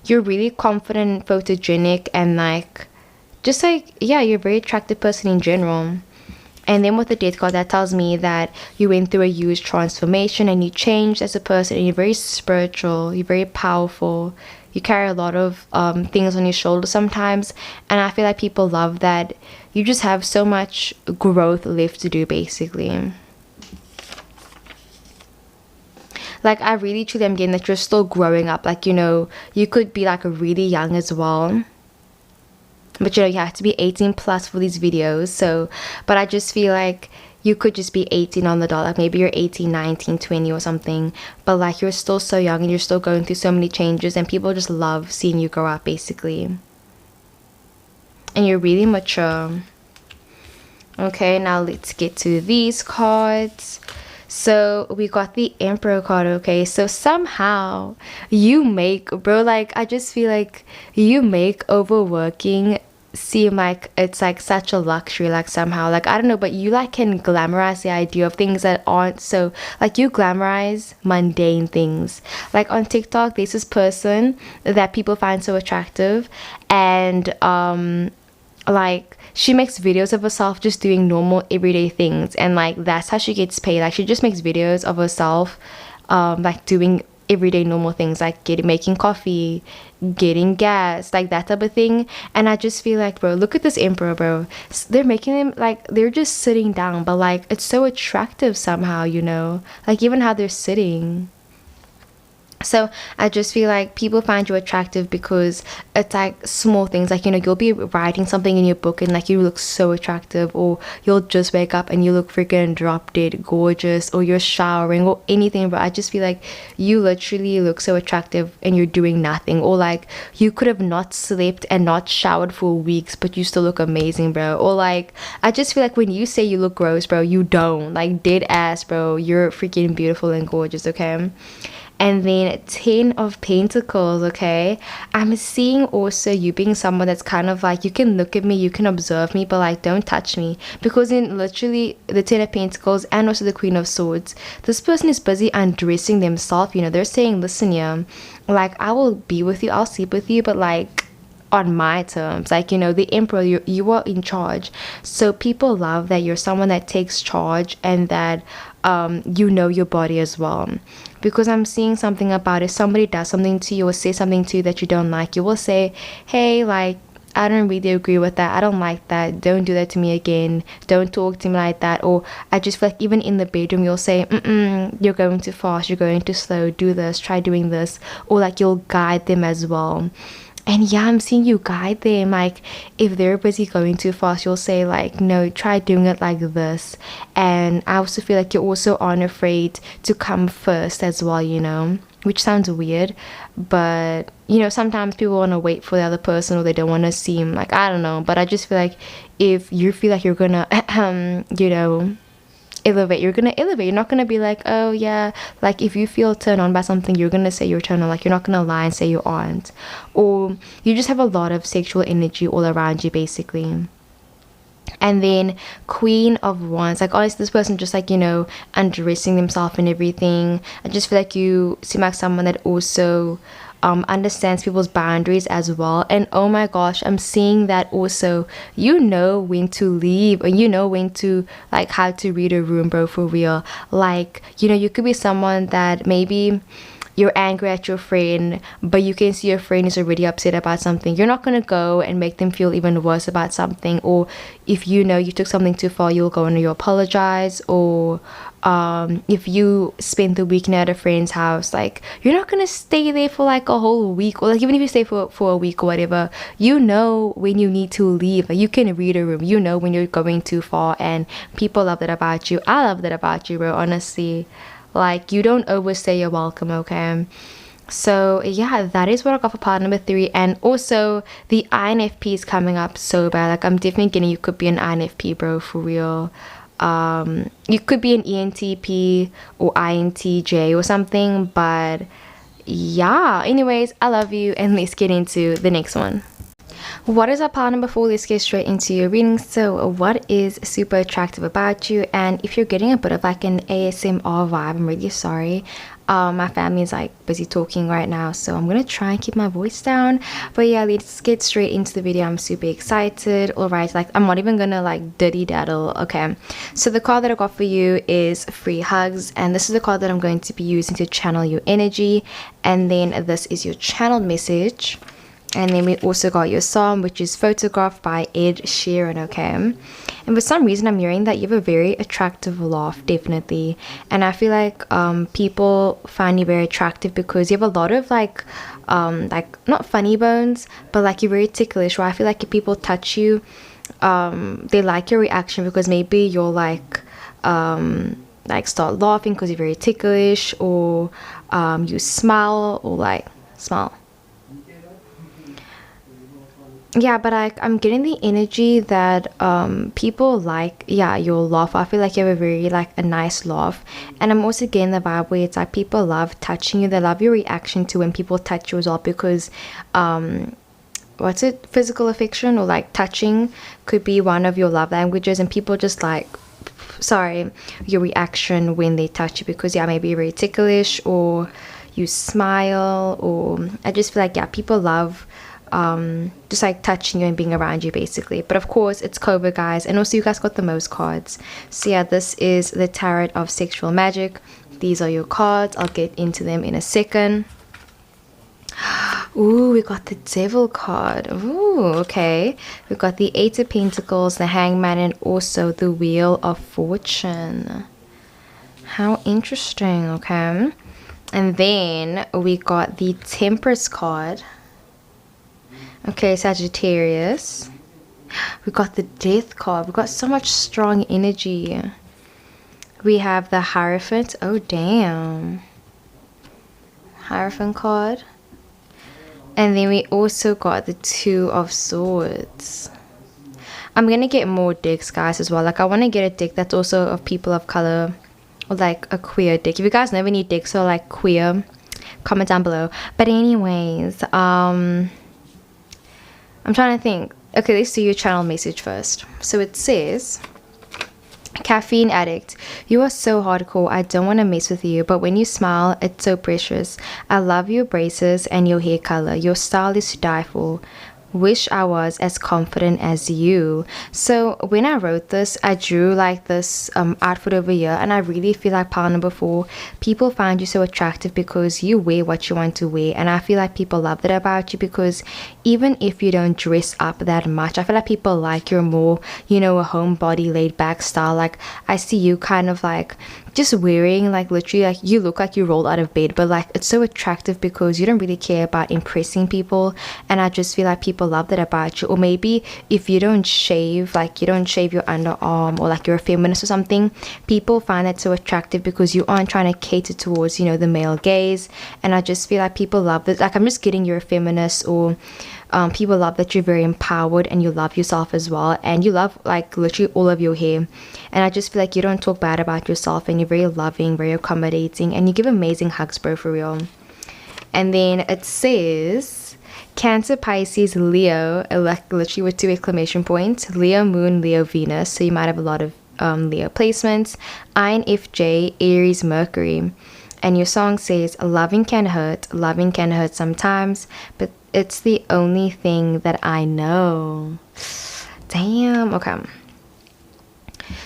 Speaker 2: You're really confident, photogenic, and like just like, yeah, you're a very attractive person in general. And then with the Death card, that tells me that you went through a huge transformation and you changed as a person, and you're very spiritual, you're very powerful, you carry a lot of things on your shoulders sometimes, and I feel like people love that. You just have so much growth left to do, basically. Like, I really truly am getting that you're still growing up. Like, you know, you could be like really young as well, but you know, you have to be 18 plus for these videos. So but I just feel like you could just be 18 on the dot. Like maybe you're 18, 19, 20 or something, but like you're still so young and you're still going through so many changes, and people just love seeing you grow up, basically. And you're really mature. Okay, now let's get to these cards. So we got the Emperor card. Okay, so somehow you make, bro, like I just feel like you make overworking seem like it's like such a luxury. Like somehow, like I don't know, but you like can glamorize the idea of things that aren't so, like you glamorize mundane things. Like on TikTok there's this person that people find so attractive, and like she makes videos of herself just doing normal everyday things, and like that's how she gets paid. Like she just makes videos of herself like doing everyday normal things, like making coffee, getting gas, like that type of thing. And I just feel like, bro, look at this Emperor, bro. They're making them like they're just sitting down, but like it's so attractive somehow, you know, like even how they're sitting. So I just feel like people find you attractive because it's like small things, like, you know, you'll be writing something in your book and like you look so attractive, or you'll just wake up and you look freaking drop dead gorgeous, or you're showering or anything. But I just feel like you literally look so attractive and you're doing nothing, or like you could have not slept and not showered for weeks but you still look amazing, bro. Or like I just feel like when you say you look gross, bro, you don't, like dead ass, bro, you're freaking beautiful and gorgeous. Okay. And then 10 of Pentacles. Okay, I'm seeing also you being someone that's kind of like, you can look at me, you can observe me, but like don't touch me. Because in literally the 10 of Pentacles and also the Queen of Swords, this person is busy undressing themselves. You know, they're saying, listen, yeah, like I will be with you, I'll sleep with you, but like on my terms. Like, you know, the Emperor, you are in charge. So people love that you're someone that takes charge, and that you know your body as well. Because I'm seeing something about, if somebody does something to you or say something to you that you don't like, you will say, hey, like I don't really agree with that, I don't like that, don't do that to me again, don't talk to me like that. Or I just feel like even in the bedroom you'll say, you're going too fast, you're going too slow, do this, try doing this. Or like you'll guide them as well. And yeah, I'm seeing you guide them. Like if they're busy going too fast, you'll say like, no, try doing it like this. And I also feel like you also aren't afraid to come first as well, you know, which sounds weird, but you know, sometimes people want to wait for the other person, or they don't want to seem like, I don't know. But I just feel like if you feel like you're gonna you know, elevate, you're gonna elevate. You're not gonna be like, oh yeah, like if you feel turned on by something, you're gonna say you're turned on. Like you're not gonna lie and say you aren't. Or you just have a lot of sexual energy all around you, basically. And then Queen of Wands, like honestly, this person just like, you know, undressing themselves and everything. I just feel like you seem like someone that also understands people's boundaries as well. And oh my gosh, I'm seeing that also you know when to leave, and you know when to, like how to read a room, bro, for real. Like, you know, you could be someone that maybe you're angry at your friend, but you can see your friend is already upset about something. You're not going to go and make them feel even worse about something. Or if you know you took something too far, you'll go and you apologize. Or if you spend the weekend at a friend's house, like you're not going to stay there for like a whole week. Or like even if you stay for a week or whatever, you know when you need to leave. Like, you can read a room, you know when you're going too far. And people love that about you. I love that about you, bro, honestly. Like you don't overstay your welcome. Okay, so yeah, that is what I got for part number 3. And also the INFP is coming up so bad. Like I'm definitely getting, you could be an INFP, bro, for real. You could be an ENTP or INTJ or something, but yeah, anyways, I love you, and let's get into the next one. What is our pile number 4? Let's get straight into your reading. So what is super attractive about you? And if you're getting a bit of like an ASMR vibe, I'm really sorry. My family is like busy talking right now, so I'm gonna try and keep my voice down. But yeah, let's get straight into the video. I'm super excited. All right, like I'm not even gonna like diddy daddle. Okay, so the card that I got for you is Free Hugs, and this is the card that I'm going to be using to channel your energy. And then this is your channeled message. And then we also got your song, which is Photographed by Ed Sheeran, okay? And for some reason, I'm hearing that you have a very attractive laugh, definitely. And I feel like people find you very attractive because you have a lot of like not funny bones, but like you're very ticklish, right? I feel like if people touch you, they like your reaction because maybe you'll like start laughing because you're very ticklish, or you smile, or like smile. Yeah, but I'm getting the energy that people like, yeah, your laugh. I feel like you have a very like a nice laugh. And I'm also getting the vibe where it's like people love touching you. They love your reaction to when people touch you as well, because what's it, physical affection or like touching could be one of your love languages, and people just like, sorry, your reaction when they touch you, because yeah, maybe you're very ticklish, or you smile, or I just feel like, yeah, people love just like touching you and being around you, basically. But of course, it's COVID, guys, and also you guys got the most cards. So yeah, this is the Tarot of Sexual Magic. These are your cards. I'll get into them in a second. Ooh, we got the Devil card. Ooh, okay. We got the Eight of Pentacles, the Hangman, and also the Wheel of Fortune. How interesting. Okay, and then we got the Temperance card. Okay, Sagittarius. We got the Death card. We got so much strong energy. We have the Hierophant. Oh, damn. Hierophant card. And then we also got the Two of Swords. I'm going to get more decks, guys, as well. Like, I want to get a deck that's also of people of color, or like a queer deck. If you guys know any decks or like queer, comment down below. But anyways, I'm trying to think. Okay, let's do your channel message first. So it says, Caffeine addict, you are so hardcore. I don't want to mess with you, but when you smile, it's so precious. I love your braces and your hair color. Your style is to die for. Wish I was as confident as you. So when I wrote this, I drew like this outfit over here, and I really feel like pile number 4, people find you so attractive because you wear what you want to wear. And I feel like people love that about you, because even if you don't dress up that much, I feel like people like your more, you know, a homebody laid back style. Like I see you kind of like just wearing like literally like you look like you rolled out of bed, but like it's so attractive because you don't really care about impressing people. And I just feel like people love that about you. Or maybe if you don't shave, like you don't shave your underarm, or like you're a feminist or something, people find that so attractive because you aren't trying to cater towards, you know, the male gaze. And I just feel like people love that. Like I'm just getting you're a feminist, or people love that you're very empowered and you love yourself as well, and you love like literally all of your hair. And I just feel like you don't talk bad about yourself, and you're very loving, very accommodating, and you give amazing hugs, bro, for real. And then it says Cancer, Pisces, Leo, like literally with 2 exclamation points, Leo Moon, Leo Venus, so you might have a lot of Leo placements. INFJ, Aries, Mercury. And your song says, loving can hurt sometimes, but it's the only thing that I know. Damn. Okay.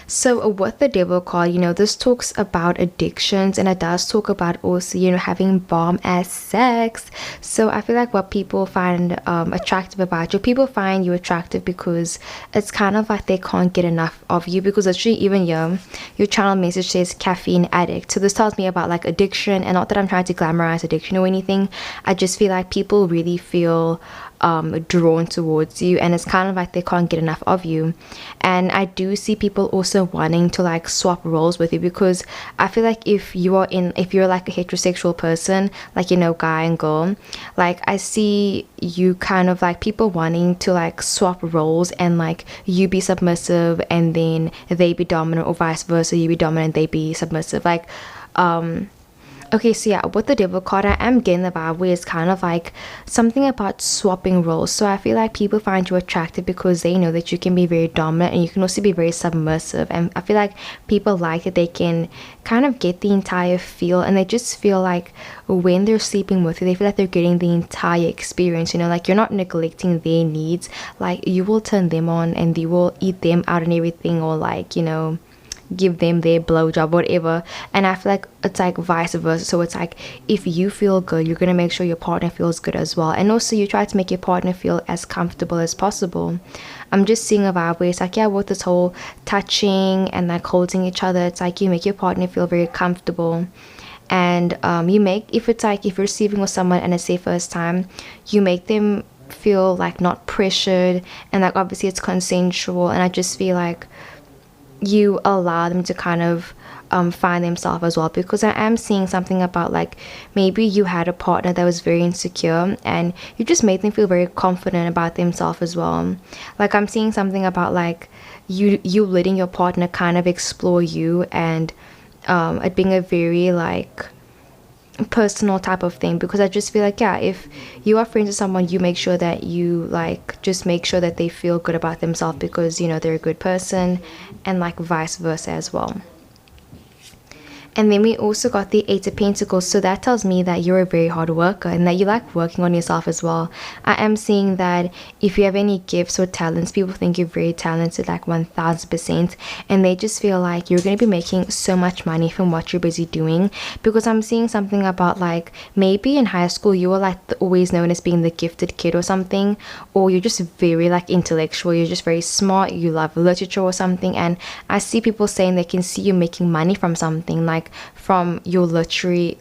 Speaker 2: So with the Devil card, you know, this talks about addictions, and it does talk about also, you know, having bomb ass sex. So I feel like what people find attractive about you, people find you attractive because it's kind of like they can't get enough of you, because literally even your channel message says caffeine addict. So this tells me about like addiction, and not that I'm trying to glamorize addiction or anything. I just feel like people really feel drawn towards you, and it's kind of like they can't get enough of you. And I do see people also wanting to like swap roles with you, because I feel like if you're like a heterosexual person, like, you know, guy and girl, like I see you kind of like people wanting to like swap roles, and like you be submissive and then they be dominant, or vice versa, you be dominant, they be submissive. Like okay, so yeah, with the devil card, I am getting the vibe where it's kind of like something about swapping roles. So I feel like people find you attractive because they know that you can be very dominant and you can also be very submissive. And I feel like people like that they can kind of get the entire feel, and they just feel like when they're sleeping with you, they feel like they're getting the entire experience, you know, like you're not neglecting their needs. Like you will turn them on and you will eat them out and everything, or like, you know, give them their blowjob, whatever. And I feel like it's like vice versa. So it's like if you feel good, you're gonna make sure your partner feels good as well, and also you try to make your partner feel as comfortable as possible. I'm just seeing a vibe where it's like, yeah, with this whole touching and like holding each other, it's like you make your partner feel very comfortable. And you make, if it's like if you're receiving with someone and it's their first time, you make them feel like not pressured, and like obviously it's consensual. And I just feel like you allow them to kind of find themselves as well, because I am seeing something about like maybe you had a partner that was very insecure and you just made them feel very confident about themselves as well. Like I'm seeing something about like you letting your partner kind of explore you, and it being a very like personal type of thing, because I just feel like, yeah, if you are friends with someone, you make sure that you like just make sure that they feel good about themselves, because you know they're a good person, and like vice versa as well. And then we also got the Eight of Pentacles. So that tells me that you're a very hard worker and that you like working on yourself as well. I am seeing that if you have any gifts or talents, people think you're very talented, like 1000%. And they just feel like you're going to be making so much money from what you're busy doing. Because I'm seeing something about like maybe in high school you were like always known as being the gifted kid or something. Or you're just very like intellectual. You're just very smart. You love literature or something. And I see people saying they can see you making money from something, like from your literary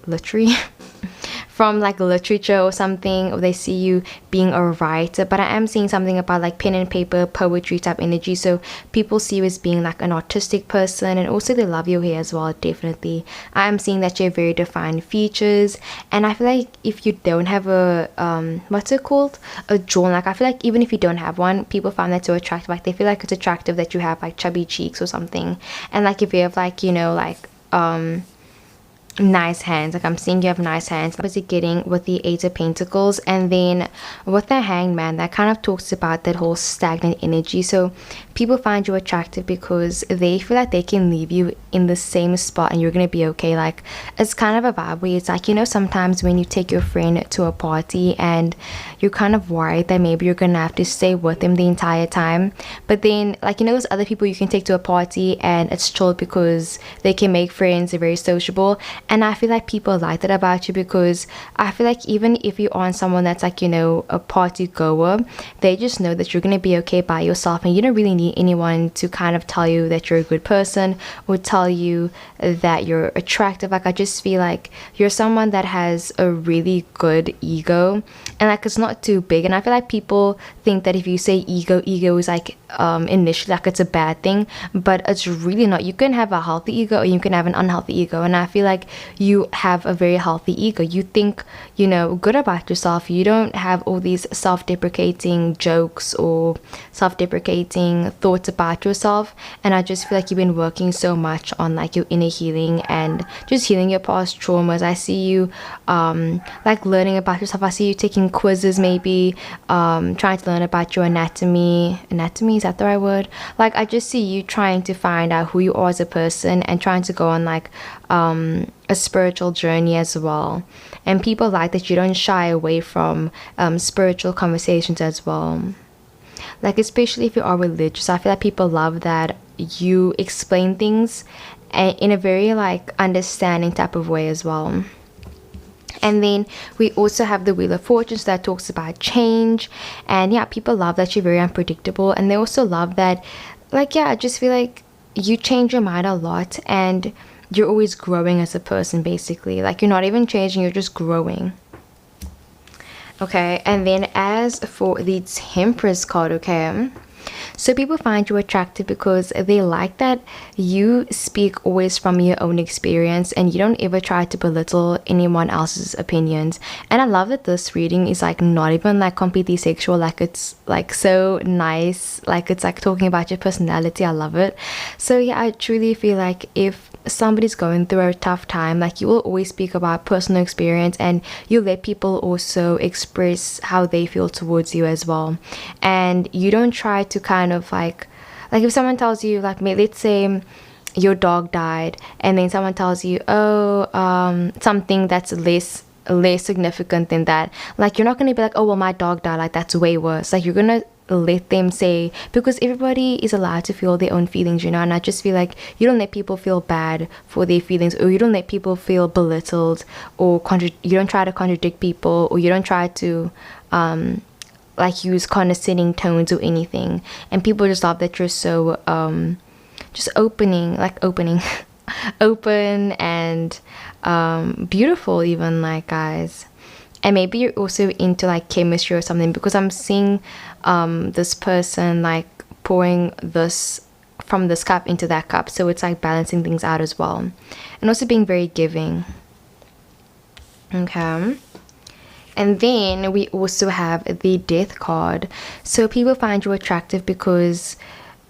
Speaker 2: from like literature or something, or they see you being a writer. But I am seeing something about like pen and paper, poetry type energy. So people see you as being like an artistic person, and also they love your hair as well. Definitely I am seeing that you have very defined features. And I feel like if you don't have a what's it called, a jawline, like I feel like even if you don't have one, people find that so attractive. Like they feel like it's attractive that you have like chubby cheeks or something. And like if you have like, you know, like nice hands, like I'm seeing you have nice hands. Obviously getting with the Eight of Pentacles, and then with the Hanged Man, that kind of talks about that whole stagnant energy. So people find you attractive because they feel like they can leave you in the same spot and you're gonna be okay. Like it's kind of a vibe where it's like, you know, sometimes when you take your friend to a party and you're kind of worried that maybe you're gonna have to stay with them the entire time, but then like, you know, there's other people you can take to a party and it's chill because they can make friends, they're very sociable. And I feel like people like that about you, because I feel like even if you aren't someone that's like, you know, a party goer, they just know that you're going to be okay by yourself, and you don't really need anyone to kind of tell you that you're a good person or tell you that you're attractive. Like I just feel like you're someone that has a really good ego, and like it's not too big. And I feel like people think that if you say ego is like initially like it's a bad thing, but it's really not. You can have a healthy ego or you can have an unhealthy ego, and I feel like you have a very healthy ego. You think, you know, good about yourself. You don't have all these self-deprecating jokes or self-deprecating thoughts about yourself. And I just feel like you've been working so much on like your inner healing and just healing your past traumas. I see you like learning about yourself. I see you taking quizzes, maybe trying to learn about your anatomy, is that the right word? Like I just see you trying to find out who you are as a person and trying to go on like a spiritual journey as well. And people like that you don't shy away from spiritual conversations as well. Like especially if you are religious, I feel like people love that you explain things in a very like understanding type of way as well. And then we also have the Wheel of Fortune, so that talks about change. And yeah, people love that you're very unpredictable, and they also love that, like, yeah, I just feel like you change your mind a lot and you're always growing as a person, basically. Like you're not even changing, you're just growing. Okay, and then as for the Temperance card, okay, so people find you attractive because they like that you speak always from your own experience and you don't ever try to belittle anyone else's opinions. And I love that this reading is like not even like completely sexual, like it's like so nice, like it's like talking about your personality. I love it. So yeah, I truly feel like if somebody's going through a tough time, like you will always speak about personal experience and you let people also express how they feel towards you as well. And you don't try to kind of like if someone tells you, like, let's say your dog died, and then someone tells you, oh, something that's less significant than that, like you're not going to be like, oh well, my dog died, like that's way worse. Like you're gonna let them say, because everybody is allowed to feel their own feelings, you know. And I just feel like you don't let people feel bad for their feelings, or you don't let people feel belittled, or you don't try to contradict people, or you don't try to like use condescending tones or anything. And people just love that you're so just opening open and beautiful even, like, guys. And maybe you're also into like chemistry or something, because I'm seeing this person like pouring this from this cup into that cup, so it's like balancing things out as well, and also being very giving. Okay, and then we also have the Death card. So people find you attractive because,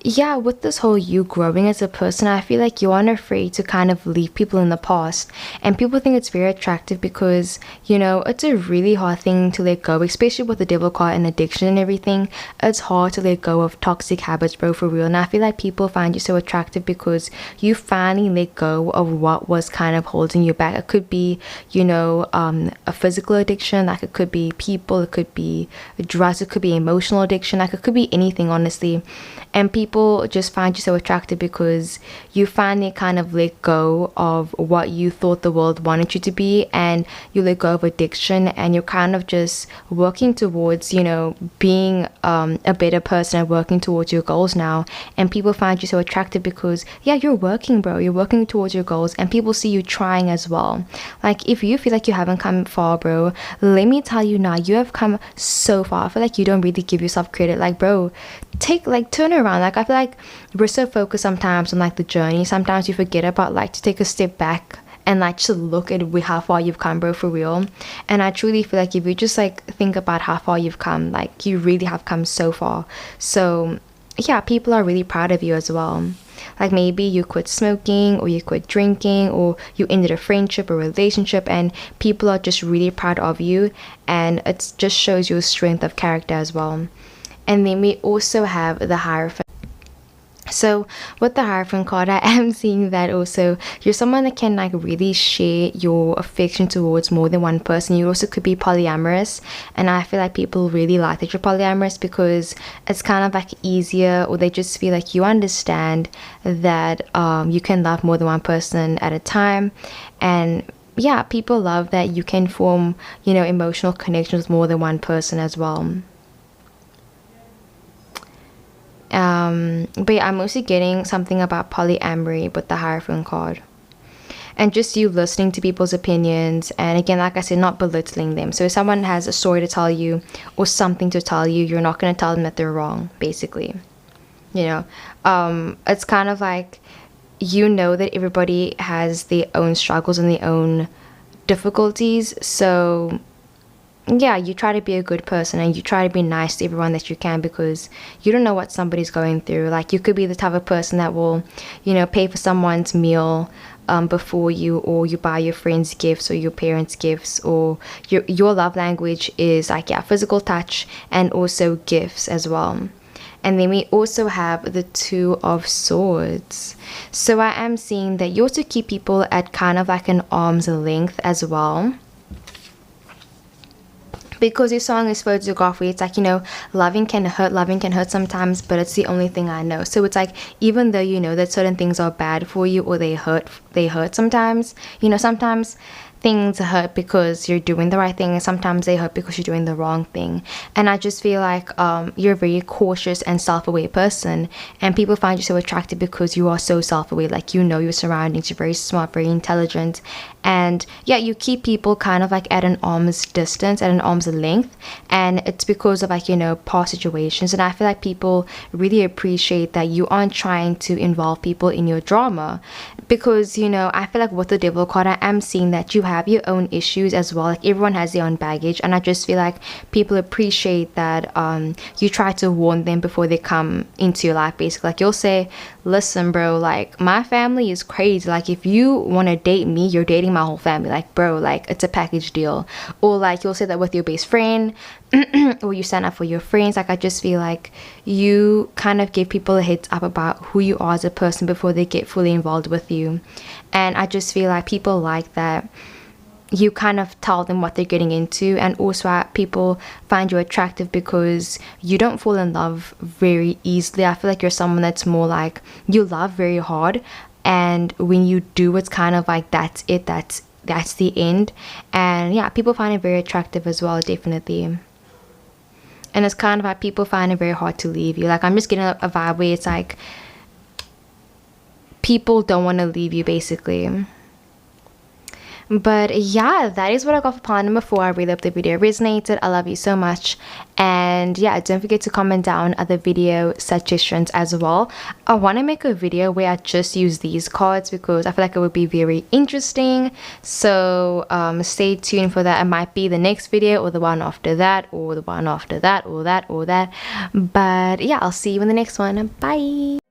Speaker 2: yeah, with this whole you growing as a person, I feel like you aren't afraid to kind of leave people in the past. And people think it's very attractive because, you know, it's a really hard thing to let go, especially with the Devil card and addiction and everything. It's hard to let go of toxic habits, bro, for real. And I feel like people find you so attractive because you finally let go of what was kind of holding you back. It could be, you know, a physical addiction, like it could be people, it could be drugs, it could be emotional addiction, like it could be anything, honestly. And people just find you so attractive because you finally kind of let go of what you thought the world wanted you to be, and you let go of addiction, and you're kind of just working towards, you know, being a better person and working towards your goals now. And people find you so attractive because, yeah, you're working, bro, you're working towards your goals, and people see you trying as well. Like if you feel like you haven't come far, bro, let me tell you now, you have come so far. I feel like you don't really give yourself credit. Like, bro, turn around. Like I feel like we're so focused sometimes on like the journey, sometimes you forget about like to take a step back and like just look at how far you've come, bro, for real. And I truly feel like if you just like think about how far you've come, like you really have come so far. So yeah, people are really proud of you as well. Like maybe you quit smoking, or you quit drinking, or you ended a friendship or relationship, and people are just really proud of you, and it just shows your strength of character as well. And then we also have the Hierophant. So with the Hierophant card, I am seeing that also you're someone that can like really share your affection towards more than one person. You also could be polyamorous, and I feel like people really like that you're polyamorous because it's kind of like easier, or they just feel like you understand that you can love more than one person at a time. And yeah, people love that you can form, you know, emotional connections with more than one person as well. But yeah, I'm mostly getting something about polyamory with the Hierophant card, and just you listening to people's opinions, and again, like I said, not belittling them. So if someone has a story to tell you or something to tell you, you're not going to tell them that they're wrong, basically. You know, it's kind of like, you know, that everybody has their own struggles and their own difficulties. So yeah, you try to be a good person and you try to be nice to everyone that you can, because you don't know what somebody's going through. Like you could be the type of person that will, you know, pay for someone's meal before you, or you buy your friends gifts or your parents gifts, or your love language is like, yeah, physical touch and also gifts as well. And then we also have the Two of Swords. So I am seeing that you also keep people at kind of like an arm's length as well, because your song is photography. It's like, you know, loving can hurt sometimes, but it's the only thing I know. So it's like, even though you know that certain things are bad for you, or they hurt sometimes, you know, sometimes things hurt because you're doing the right thing, and sometimes they hurt because you're doing the wrong thing. And I just feel like you're a very cautious and self-aware person, and people find you so attractive because you are so self-aware. Like, you know your surroundings, you're very smart, very intelligent, and yeah, you keep people kind of like at an arm's distance, at an arm's length. And it's because of, like, you know, past situations. And I feel like people really appreciate that you aren't trying to involve people in your drama, because, you know, I feel like with the devil card, I am seeing that you have your own issues as well. Like, everyone has their own baggage, and I just feel like people appreciate that you try to warn them before they come into your life. Basically, like, you'll say, listen bro, like, my family is crazy. Like, if you want to date me, you're dating my whole family. Like, bro, like, it's a package deal. Or like, you'll say that with your best friend or you stand up for your friends. Like, I just feel like you kind of give people a heads up about who you are as a person before they get fully involved with you. And I just feel like people like that you kind of tell them what they're getting into. And also people find you attractive because you don't fall in love very easily. I feel like you're someone that's more like, you love very hard, and when you do, it's kind of like, that's it, that's the end. And yeah, people find it very attractive as well, definitely. And it's kind of like people find it very hard to leave you. Like, I'm just getting a vibe where it's like people don't want to leave you, basically. But yeah, that is what I got for pile number 4. I really hope the video resonated. I love you so much. And yeah, don't forget to comment down other video suggestions as well. I want to make a video where I just use these cards because I feel like it would be very interesting. So stay tuned for that. It might be the next video, or the one after that, or the one after that, or that, or that. But yeah, I'll see you in the next one. Bye.